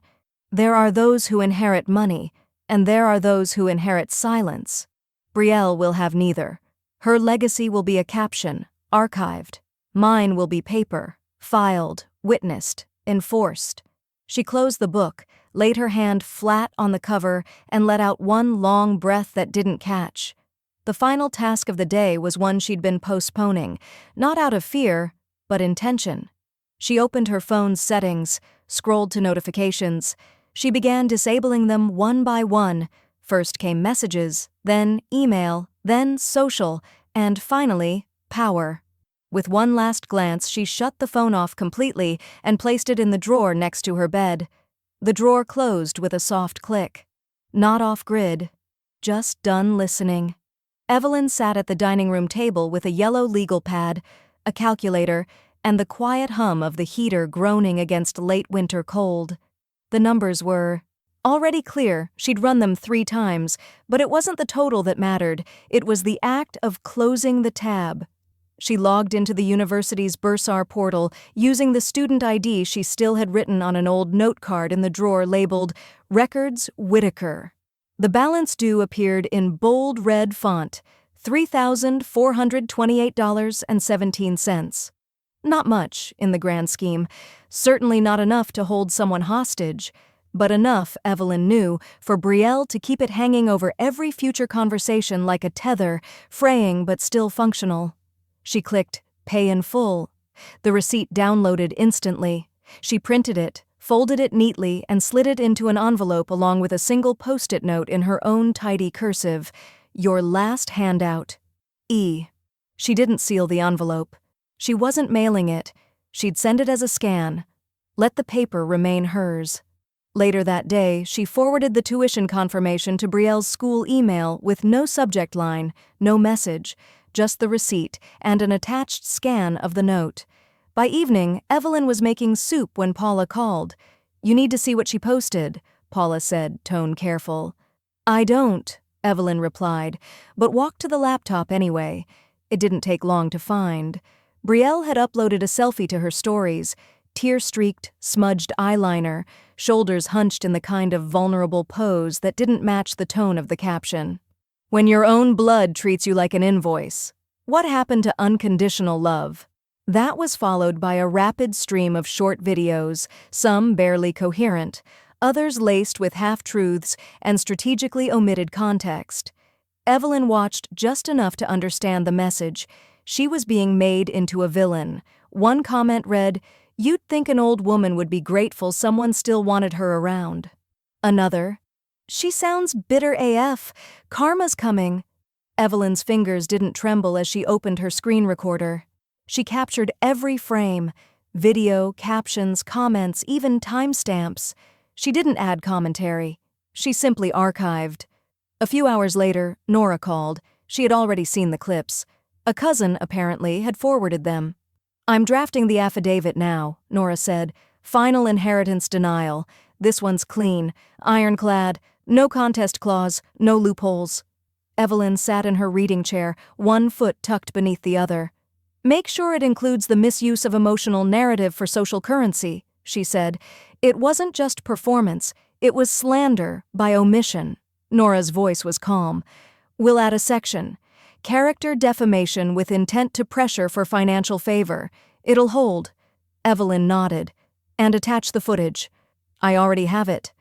"There are those who inherit money, and there are those who inherit silence. Brielle will have neither. Her legacy will be a caption, archived. Mine will be paper, filed, witnessed, enforced." She closed the book, laid her hand flat on the cover, and let out one long breath that didn't catch. The final task of the day was one she'd been postponing, not out of fear, but intention. She opened her phone's settings, scrolled to notifications. She began disabling them one by one. First came messages, then email, then social, and finally, power. With one last glance, she shut the phone off completely and placed it in the drawer next to her bed. The drawer closed with a soft click. Not off-grid, just done listening. Evelyn sat at the dining room table with a yellow legal pad, a calculator, and the quiet hum of the heater groaning against late winter cold. The numbers were already clear. She'd run them 3 times, but it wasn't the total that mattered. It was the act of closing the tab. She logged into the university's Bursar portal using the student ID she still had written on an old note card in the drawer labeled Records Whitaker. The balance due appeared in bold red font, $3,428.17. Not much, in the grand scheme. Certainly not enough to hold someone hostage. But enough, Evelyn knew, for Brielle to keep it hanging over every future conversation like a tether, fraying but still functional. She clicked Pay in Full. The receipt downloaded instantly. She printed it, folded it neatly, and slid it into an envelope along with a single post-it note in her own tidy cursive. Your last handout. E. She didn't seal the envelope. She wasn't mailing it. She'd send it as a scan. Let the paper remain hers. Later that day, she forwarded the tuition confirmation to Brielle's school email with no subject line, no message, just the receipt and an attached scan of the note. By evening, Evelyn was making soup when Paula called. "You need to see what she posted," Paula said, tone careful. "I don't," Evelyn replied, but walked to the laptop anyway. It didn't take long to find. Brielle had uploaded a selfie to her stories, tear-streaked, smudged eyeliner, shoulders hunched in the kind of vulnerable pose that didn't match the tone of the caption. "When your own blood treats you like an invoice. What happened to unconditional love?" That was followed by a rapid stream of short videos, some barely coherent, others laced with half-truths and strategically omitted context. Evelyn watched just enough to understand the message. She was being made into a villain. One comment read, "You'd think an old woman would be grateful someone still wanted her around." Another, "She sounds bitter AF. Karma's coming." Evelyn's fingers didn't tremble as she opened her screen recorder. She captured every frame, video, captions, comments, even timestamps. She didn't add commentary. She simply archived. A few hours later, Nora called. She had already seen the clips. A cousin, apparently, had forwarded them. "I'm drafting the affidavit now," Nora said. "Final inheritance denial. This one's clean, ironclad, no contest clause, no loopholes." Evelyn sat in her reading chair, one foot tucked beneath the other. "Make sure it includes the misuse of emotional narrative for social currency," she said. "It wasn't just performance, it was slander by omission." Nora's voice was calm. "We'll add a section. Character defamation with intent to pressure for financial favor. It'll hold." Evelyn nodded. "And attach the footage." "I already have it."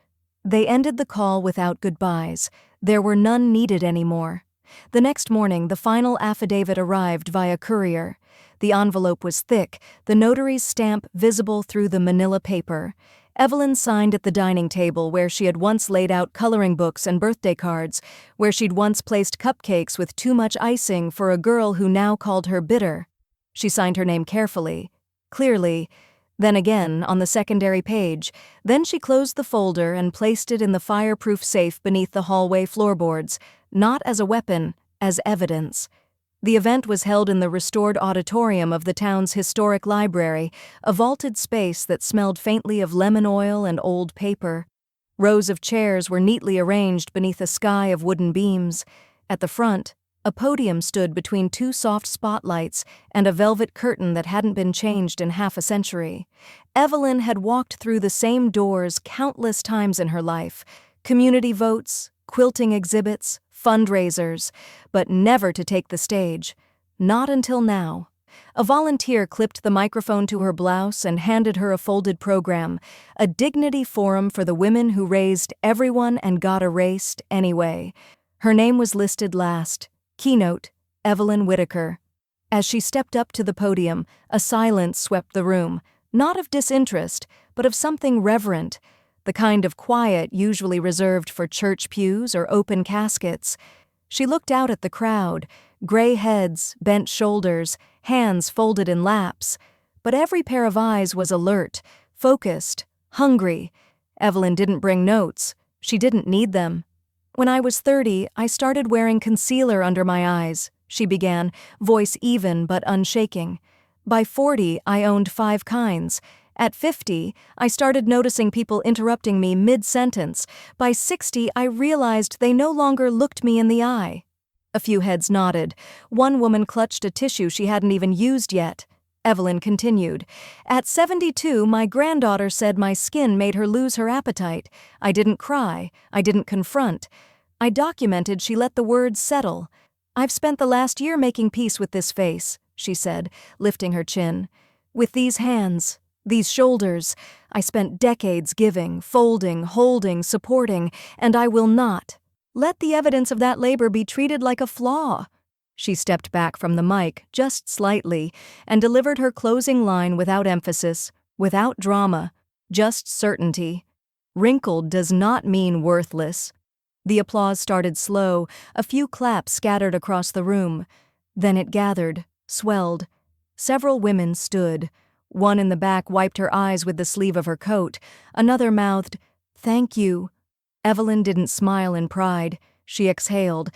They ended the call without goodbyes. There were none needed anymore. The next morning, the final affidavit arrived via courier. The envelope was thick, the notary's stamp visible through the manila paper. Evelyn signed at the dining table where she had once laid out coloring books and birthday cards, where she'd once placed cupcakes with too much icing for a girl who now called her bitter. She signed her name carefully, clearly, then again on the secondary page. Then she closed the folder and placed it in the fireproof safe beneath the hallway floorboards, not as a weapon, as evidence. The event was held in the restored auditorium of the town's historic library, a vaulted space that smelled faintly of lemon oil and old paper. Rows of chairs were neatly arranged beneath a sky of wooden beams. At the front, a podium stood between two soft spotlights and a velvet curtain that hadn't been changed in half a century. Evelyn had walked through the same doors countless times in her life: community votes, quilting exhibits, fundraisers, but never to take the stage. Not until now. A volunteer clipped the microphone to her blouse and handed her a folded program, a dignity forum for the women who raised everyone and got erased anyway. Her name was listed last. Keynote, Evelyn Whitaker. As she stepped up to the podium, a silence swept the room, not of disinterest, but of something reverent, the kind of quiet usually reserved for church pews or open caskets. She looked out at the crowd, gray heads, bent shoulders, hands folded in laps. But every pair of eyes was alert, focused, hungry. Evelyn didn't bring notes. She didn't need them. "When I was 30, I started wearing concealer under my eyes," she began, voice even but unshaking. "By 40, I owned 5 kinds. At 50, I started noticing people interrupting me mid-sentence. By 60, I realized they no longer looked me in the eye." A few heads nodded. One woman clutched a tissue she hadn't even used yet. Evelyn continued. "At 72, my granddaughter said my skin made her lose her appetite. I didn't cry. I didn't confront. I documented she let the words settle. I've spent the last year making peace with this face," she said, lifting her chin. "With these hands. These shoulders. I spent decades giving, folding, holding, supporting, and I will not let the evidence of that labor be treated like a flaw." She stepped back from the mic, just slightly, and delivered her closing line without emphasis, without drama, just certainty. Wrinkled does not mean worthless. The applause started slow, a few claps scattered across the room. Then it gathered, swelled. Several women stood. One in the back wiped her eyes with the sleeve of her coat. Another mouthed, Thank you. Evelyn didn't smile in pride. She exhaled,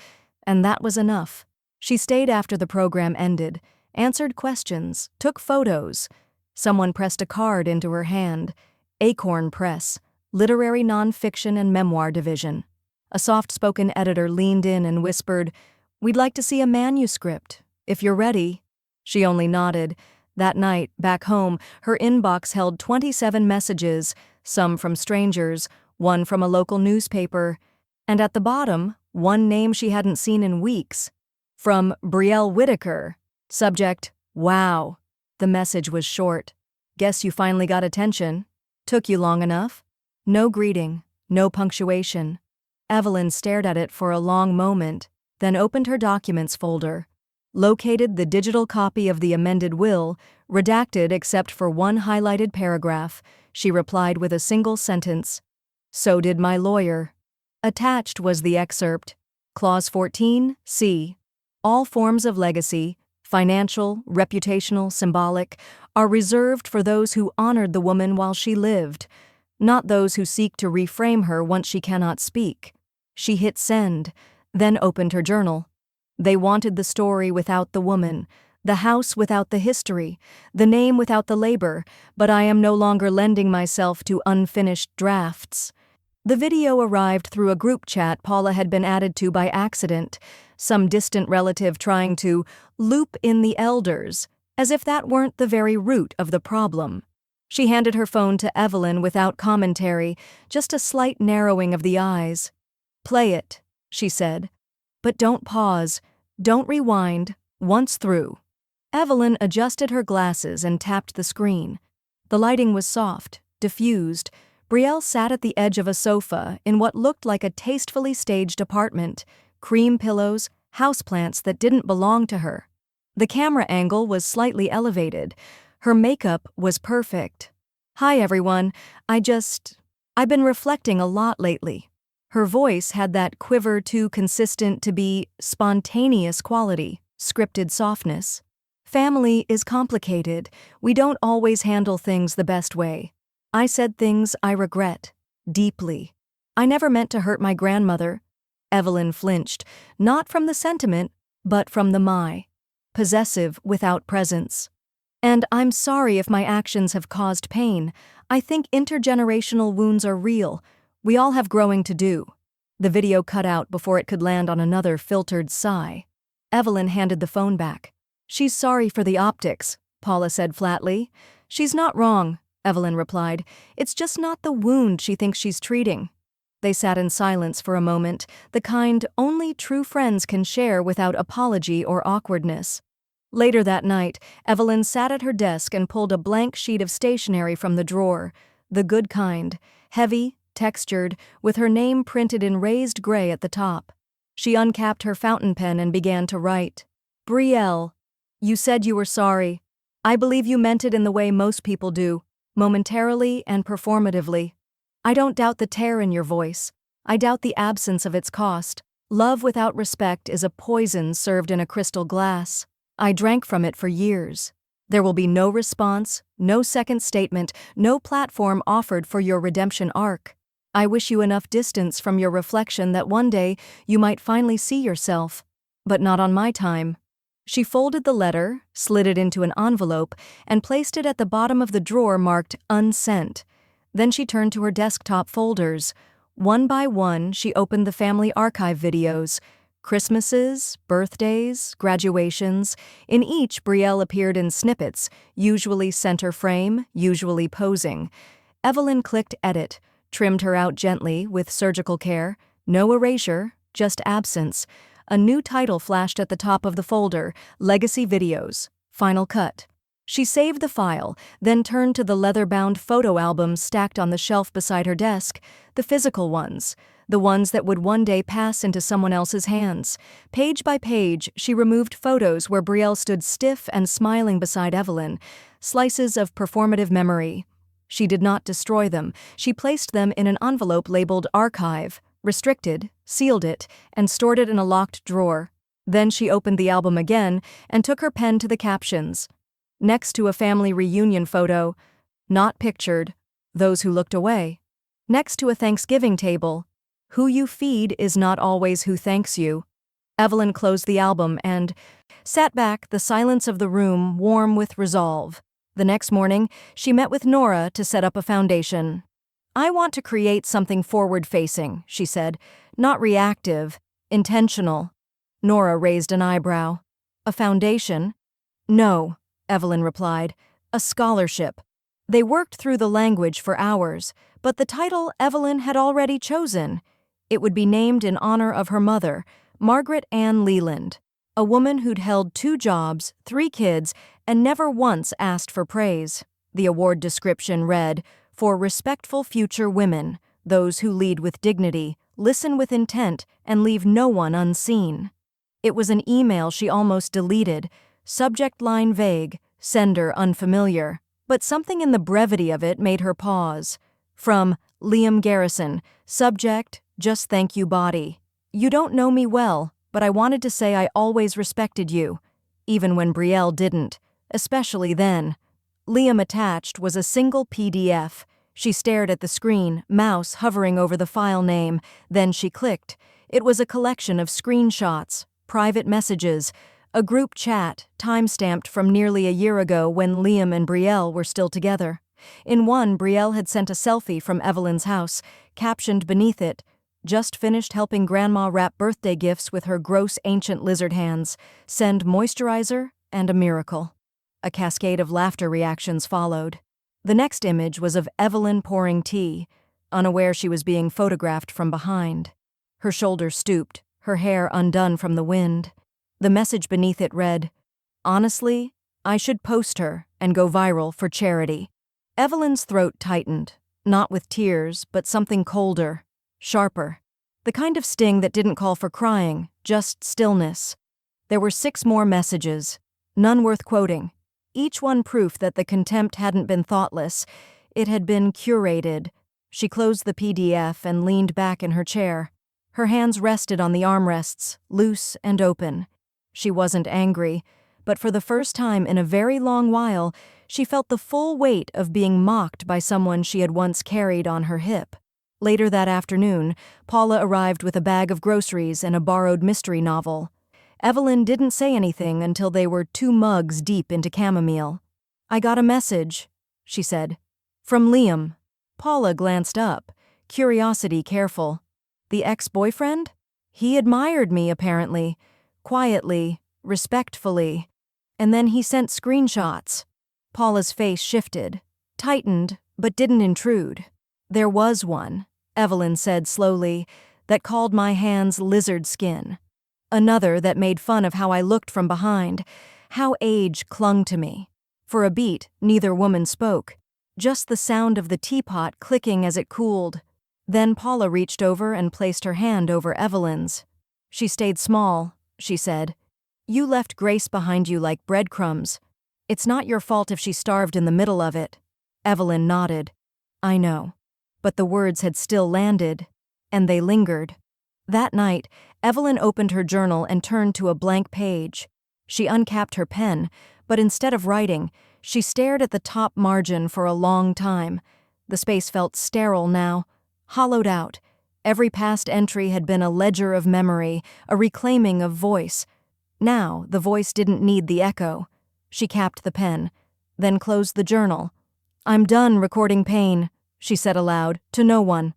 and that was enough. She stayed after the program ended, answered questions, took photos. Someone pressed a card into her hand. Acorn Press, Literary Nonfiction and Memoir Division. A soft-spoken editor leaned in and whispered, "We'd like to see a manuscript, if you're ready." She only nodded. That night, back home, her inbox held 27 messages, some from strangers, one from a local newspaper, and at the bottom, one name she hadn't seen in weeks. From Brielle Whitaker. Subject, "Wow." The message was short. "Guess you finally got attention. Took you long enough?" No greeting, no punctuation. Evelyn stared at it for a long moment, then opened her documents folder. Located the digital copy of the amended will, redacted except for one highlighted paragraph. She replied with a single sentence. "So did my lawyer." Attached was the excerpt. Clause 14, C. All forms of legacy, financial, reputational, symbolic, are reserved for those who honored the woman while she lived, not those who seek to reframe her once she cannot speak. She hit send, then opened her journal. They wanted the story without the woman, the house without the history, the name without the labor, but I am no longer lending myself to unfinished drafts. The video arrived through a group chat Paula had been added to by accident, some distant relative trying to loop in the elders, as if that weren't the very root of the problem. She handed her phone to Evelyn without commentary, just a slight narrowing of the eyes. "Play it," she said. "But don't pause, don't rewind, once through." Evelyn adjusted her glasses and tapped the screen. The lighting was soft, diffused. Brielle sat at the edge of a sofa in what looked like a tastefully staged apartment, cream pillows, houseplants that didn't belong to her. The camera angle was slightly elevated. Her makeup was perfect. "Hi everyone, I've been reflecting a lot lately." Her voice had that quiver too consistent to be spontaneous quality, scripted softness. "Family is complicated. We don't always handle things the best way. I said things I regret, deeply. I never meant to hurt my grandmother." Evelyn flinched, not from the sentiment, but from the "my." Possessive without presence. "And I'm sorry if my actions have caused pain. I think intergenerational wounds are real. We all have growing to do." The video cut out before it could land on another filtered sigh. Evelyn handed the phone back. "She's sorry for the optics," Paula said flatly. "She's not wrong," Evelyn replied. "It's just not the wound she thinks she's treating." They sat in silence for a moment, the kind only true friends can share without apology or awkwardness. Later that night, Evelyn sat at her desk and pulled a blank sheet of stationery from the drawer, the good kind, heavy, textured, with her name printed in raised gray at the top. She uncapped her fountain pen and began to write. "Brielle, you said you were sorry. I believe you meant it in the way most people do, momentarily and performatively. I don't doubt the tear in your voice. I doubt the absence of its cost. Love without respect is a poison served in a crystal glass. I drank from it for years. There will be no response, no second statement, no platform offered for your redemption arc. I wish you enough distance from your reflection that one day you might finally see yourself. But not on my time." She folded the letter, slid it into an envelope, and placed it at the bottom of the drawer marked unsent. Then she turned to her desktop folders. One by one, she opened the family archive videos. Christmases, birthdays, graduations. In each, Brielle appeared in snippets, usually center frame, usually posing. Evelyn clicked edit, trimmed her out gently with surgical care. No erasure, just absence. A new title flashed at the top of the folder, Legacy Videos, Final Cut. She saved the file, then turned to the leather-bound photo albums stacked on the shelf beside her desk, the physical ones, the ones that would one day pass into someone else's hands. Page by page, she removed photos where Brielle stood stiff and smiling beside Evelyn, slices of performative memory. She did not destroy them. She placed them in an envelope labeled Archive, restricted, sealed it, and stored it in a locked drawer. Then she opened the album again and took her pen to the captions. Next to a family reunion photo, "Not pictured, those who looked away." Next to a Thanksgiving table, "Who you feed is not always who thanks you." Evelyn closed the album and sat back, the silence of the room warm with resolve. The next morning, she met with Nora to set up a foundation. "I want to create something forward-facing," she said, "not reactive, intentional." Nora raised an eyebrow. "A foundation?" "No," Evelyn replied, "a scholarship." They worked through the language for hours, but the title Evelyn had already chosen. It would be named in honor of her mother, Margaret Ann Leland, a woman who'd held 2 jobs, 3 kids, and never once asked for praise. The award description read, "For respectful future women, those who lead with dignity, listen with intent, and leave no one unseen." It was an email she almost deleted, subject line vague, sender unfamiliar, but something in the brevity of it made her pause. From Liam Garrison, subject, "Just thank you body. You don't know me well, but I wanted to say I always respected you, even when Brielle didn't, especially then." Liam attached was a single PDF. She stared at the screen, mouse hovering over the file name, then she clicked. It was a collection of screenshots, private messages, a group chat, time-stamped from nearly a year ago when Liam and Brielle were still together. In one, Brielle had sent a selfie from Evelyn's house, captioned beneath it, "Just finished helping Grandma wrap birthday gifts with her gross ancient lizard hands. Send moisturizer and a miracle." A cascade of laughter reactions followed. The next image was of Evelyn pouring tea, unaware she was being photographed from behind. Her shoulders stooped, her hair undone from the wind. The message beneath it read, "Honestly, I should post her and go viral for charity." Evelyn's throat tightened, not with tears, but something colder, sharper. The kind of sting that didn't call for crying, just stillness. There were 6 more messages, none worth quoting. Each one proof that the contempt hadn't been thoughtless, it had been curated. She closed the PDF and leaned back in her chair. Her hands rested on the armrests, loose and open. She wasn't angry, but for the first time in a very long while, she felt the full weight of being mocked by someone she had once carried on her hip. Later that afternoon, Paula arrived with a bag of groceries and a borrowed mystery novel. Evelyn didn't say anything until they were 2 mugs deep into chamomile. "I got a message," she said. "From Liam." Paula glanced up, curiosity careful. "The ex-boyfriend? He admired me, apparently. Quietly, respectfully. And then he sent screenshots." Paula's face shifted, tightened, but didn't intrude. "There was one," Evelyn said slowly, "that called my hands lizard skin. Another that made fun of how I looked from behind, how age clung to me." For a beat, neither woman spoke, just the sound of the teapot clicking as it cooled. Then Paula reached over and placed her hand over Evelyn's. "She stayed small," she said. "You left Grace behind you like breadcrumbs. It's not your fault if she starved in the middle of it." Evelyn nodded. "I know." But the words had still landed, and they lingered. That night, Evelyn opened her journal and turned to a blank page. She uncapped her pen, but instead of writing, she stared at the top margin for a long time. The space felt sterile now, hollowed out. Every past entry had been a ledger of memory, a reclaiming of voice. Now, the voice didn't need the echo. She capped the pen, then closed the journal. "I'm done recording pain," she said aloud, to no one.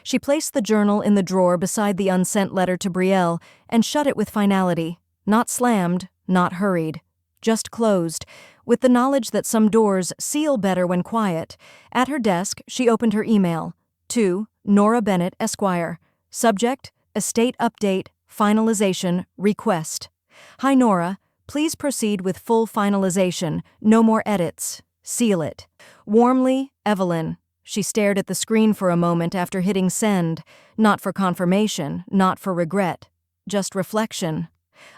She placed the journal in the drawer beside the unsent letter to Brielle and shut it with finality, not slammed, not hurried, just closed, with the knowledge that some doors seal better when quiet. At her desk, she opened her email. To Nora Bennett, Esquire. Subject, Estate Update, Finalization, Request. "Hi Nora, please proceed with full finalization, no more edits. Seal it. Warmly, Evelyn." She stared at the screen for a moment after hitting send, not for confirmation, not for regret, just reflection.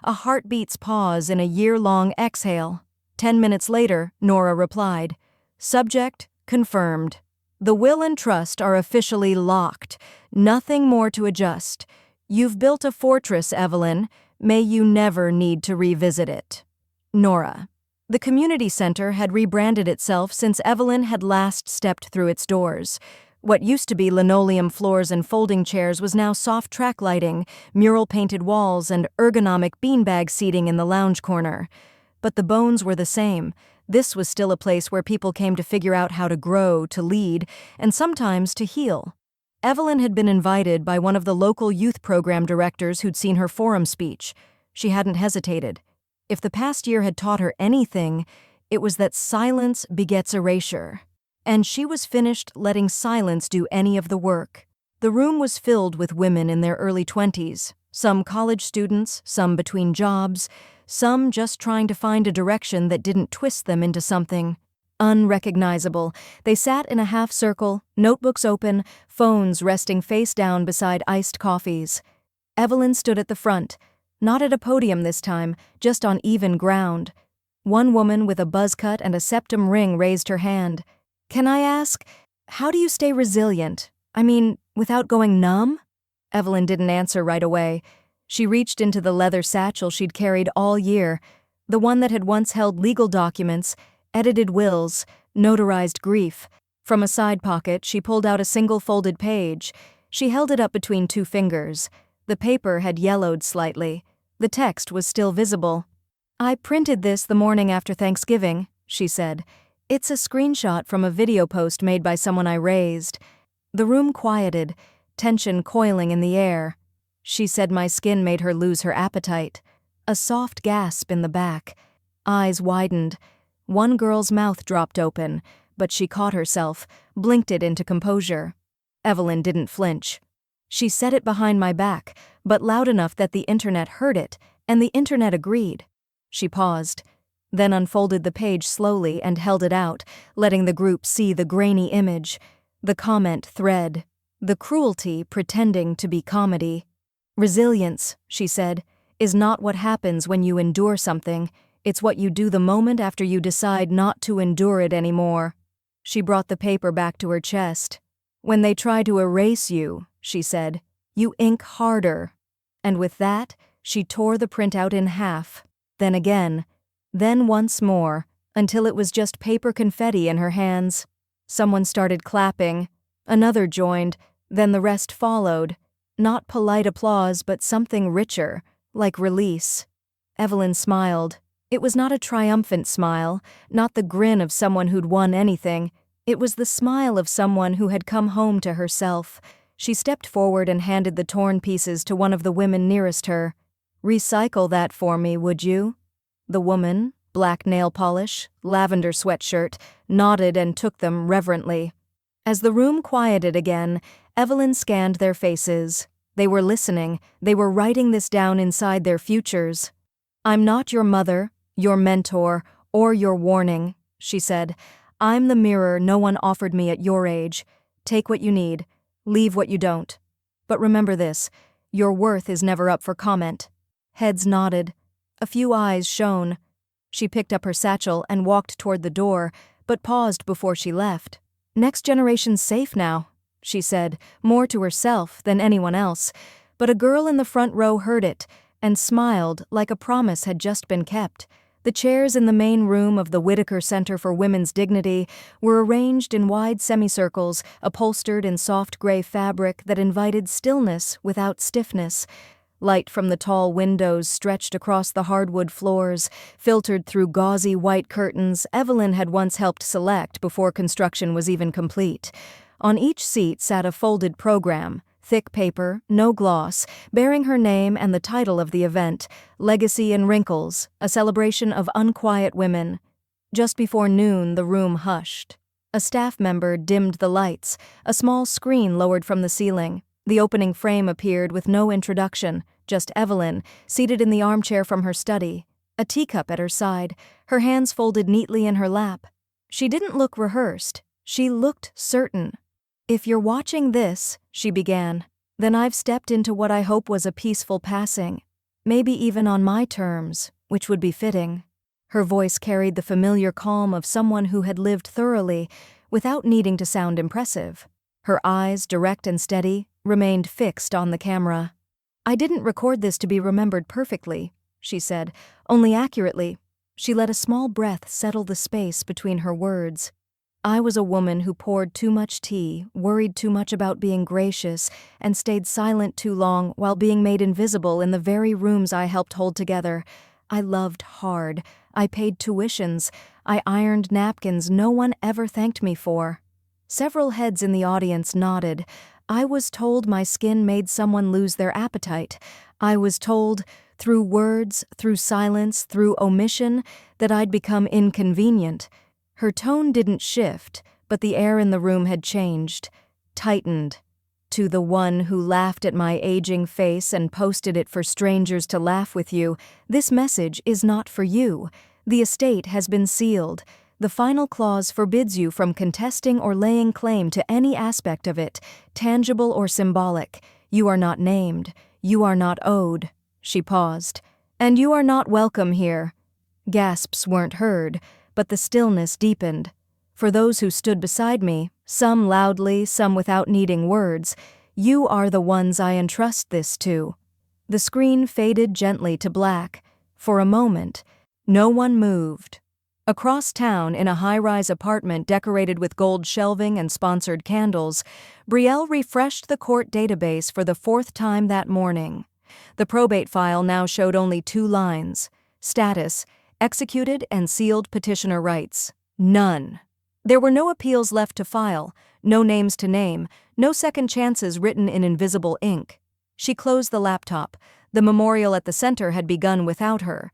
A heartbeat's pause in a year-long exhale. 10 minutes later, Nora replied. Subject, confirmed. "The will and trust are officially locked. Nothing more to adjust. You've built a fortress, Evelyn. May you never need to revisit it. Nora." The community center had rebranded itself since Evelyn had last stepped through its doors. What used to be linoleum floors and folding chairs was now soft track lighting, mural-painted walls, and ergonomic beanbag seating in the lounge corner. But the bones were the same. This was still a place where people came to figure out how to grow, to lead, and sometimes to heal. Evelyn had been invited by one of the local youth program directors who'd seen her forum speech. She hadn't hesitated. If the past year had taught her anything, it was that silence begets erasure. And she was finished letting silence do any of the work. The room was filled with women in their early 20s, some college students, some between jobs, some just trying to find a direction that didn't twist them into something unrecognizable. They sat in a half circle, notebooks open, phones resting face down beside iced coffees. Evelyn stood at the front, not at a podium this time, just on even ground. One woman with a buzz cut and a septum ring raised her hand. "Can I ask, how do you stay resilient? I mean, without going numb?" Evelyn didn't answer right away. She reached into the leather satchel she'd carried all year, the one that had once held legal documents, edited wills, notarized grief. From a side pocket, she pulled out a single folded page. She held it up between two fingers. The paper had yellowed slightly. The text was still visible. "I printed this the morning after Thanksgiving," she said. "It's a screenshot from a video post made by someone I raised." The room quieted, tension coiling in the air. She said my skin made her lose her appetite. A soft gasp in the back. Eyes widened. One girl's mouth dropped open, but she caught herself, blinked it into composure. Evelyn didn't flinch. She said it behind my back, but loud enough that the internet heard it, and the internet agreed. She paused, then unfolded the page slowly and held it out, letting the group see the grainy image, the comment thread, the cruelty pretending to be comedy. "Resilience," she said, "is not what happens when you endure something. It's what you do the moment after you decide not to endure it anymore." She brought the paper back to her chest. "When they try to erase you," she said, "you ink harder." And with that, she tore the printout in half, then again, then once more, until it was just paper confetti in her hands. Someone started clapping. Another joined, then the rest followed. Not polite applause, but something richer, like release. Evelyn smiled. It was not a triumphant smile, not the grin of someone who'd won anything. It was the smile of someone who had come home to herself. She stepped forward and handed the torn pieces to one of the women nearest her. "Recycle that for me, would you?" The woman, black nail polish, lavender sweatshirt, nodded and took them reverently. As the room quieted again, Evelyn scanned their faces. They were listening. They were writing this down inside their futures. "I'm not your mother, your mentor, or your warning," she said. "I'm the mirror no one offered me at your age. Take what you need. Leave what you don't. But remember this, your worth is never up for comment." Heads nodded. A few eyes shone. She picked up her satchel and walked toward the door, but paused before she left. "Next generation's safe now," she said, more to herself than anyone else. But a girl in the front row heard it and smiled like a promise had just been kept. The chairs in the main room of the Whitaker Center for Women's Dignity were arranged in wide semicircles, upholstered in soft gray fabric that invited stillness without stiffness. Light from the tall windows stretched across the hardwood floors, filtered through gauzy white curtains Evelyn had once helped select before construction was even complete. On each seat sat a folded program, thick paper, no gloss, bearing her name and the title of the event, Legacy in Wrinkles, a celebration of unquiet women. Just before noon, the room hushed. A staff member dimmed the lights, a small screen lowered from the ceiling. The opening frame appeared with no introduction, just Evelyn, seated in the armchair from her study, a teacup at her side, her hands folded neatly in her lap. She didn't look rehearsed. She looked certain. "If you're watching this," she began, "then I've stepped into what I hope was a peaceful passing. Maybe even on my terms, which would be fitting." Her voice carried the familiar calm of someone who had lived thoroughly, without needing to sound impressive. Her eyes, direct and steady, remained fixed on the camera. "I didn't record this to be remembered perfectly," she said, "only accurately." She let a small breath settle the space between her words. I was a woman who poured too much tea, worried too much about being gracious, and stayed silent too long while being made invisible in the very rooms I helped hold together. I loved hard. I paid tuitions. I ironed napkins no one ever thanked me for. Several heads in the audience nodded. I was told my skin made someone lose their appetite. I was told, through words, through silence, through omission, that I'd become inconvenient. Her tone didn't shift, but the air in the room had changed, tightened. To the one who laughed at my aging face and posted it for strangers to laugh with you, this message is not for you. The estate has been sealed. The final clause forbids you from contesting or laying claim to any aspect of it, tangible or symbolic. You are not named. You are not owed. She paused. And you are not welcome here. Gasps weren't heard, but the stillness deepened. For those who stood beside me, some loudly, some without needing words, you are the ones I entrust this to. The screen faded gently to black. For a moment, no one moved. Across town, in a high-rise apartment decorated with gold shelving and sponsored candles, Brielle refreshed the court database for the 4th time that morning. The probate file now showed only 2 lines. Status: executed and sealed petitioner rights. None. There were no appeals left to file, no names to name, no second chances written in invisible ink. She closed the laptop. The memorial at the center had begun without her.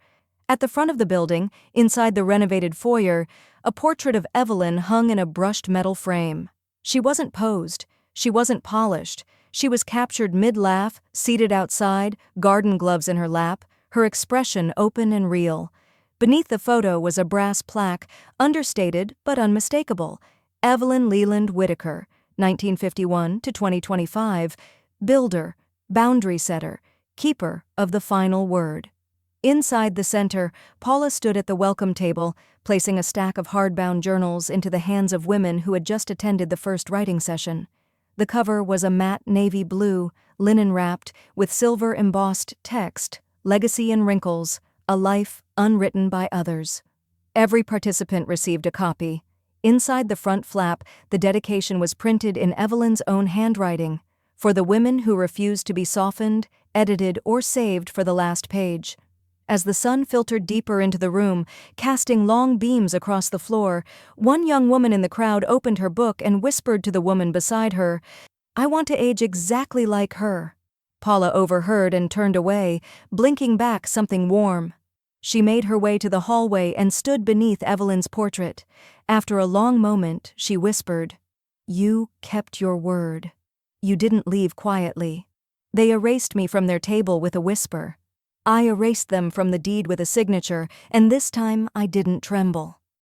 At the front of the building, inside the renovated foyer, a portrait of Evelyn hung in a brushed metal frame. She wasn't posed. She wasn't polished. She was captured mid-laugh, seated outside, garden gloves in her lap, her expression open and real. Beneath the photo was a brass plaque, understated but unmistakable. Evelyn Leland Whitaker, 1951 to 2025, builder, boundary setter, keeper of the final word. Inside the center, Paula stood at the welcome table, placing a stack of hardbound journals into the hands of women who had just attended the first writing session. The cover was a matte navy blue, linen-wrapped, with silver-embossed text, "Legacy in Wrinkles, a life unwritten by others." Every participant received a copy. Inside the front flap, the dedication was printed in Evelyn's own handwriting, "For the women who refused to be softened, edited, or saved for the last page." As the sun filtered deeper into the room, casting long beams across the floor, one young woman in the crowd opened her book and whispered to the woman beside her, "I want to age exactly like her." Paula overheard and turned away, blinking back something warm. She made her way to the hallway and stood beneath Evelyn's portrait. After a long moment, she whispered, "You kept your word. You didn't leave quietly." They erased me from their table with a whisper. I erased them from the deed with a signature, and this time I didn't tremble.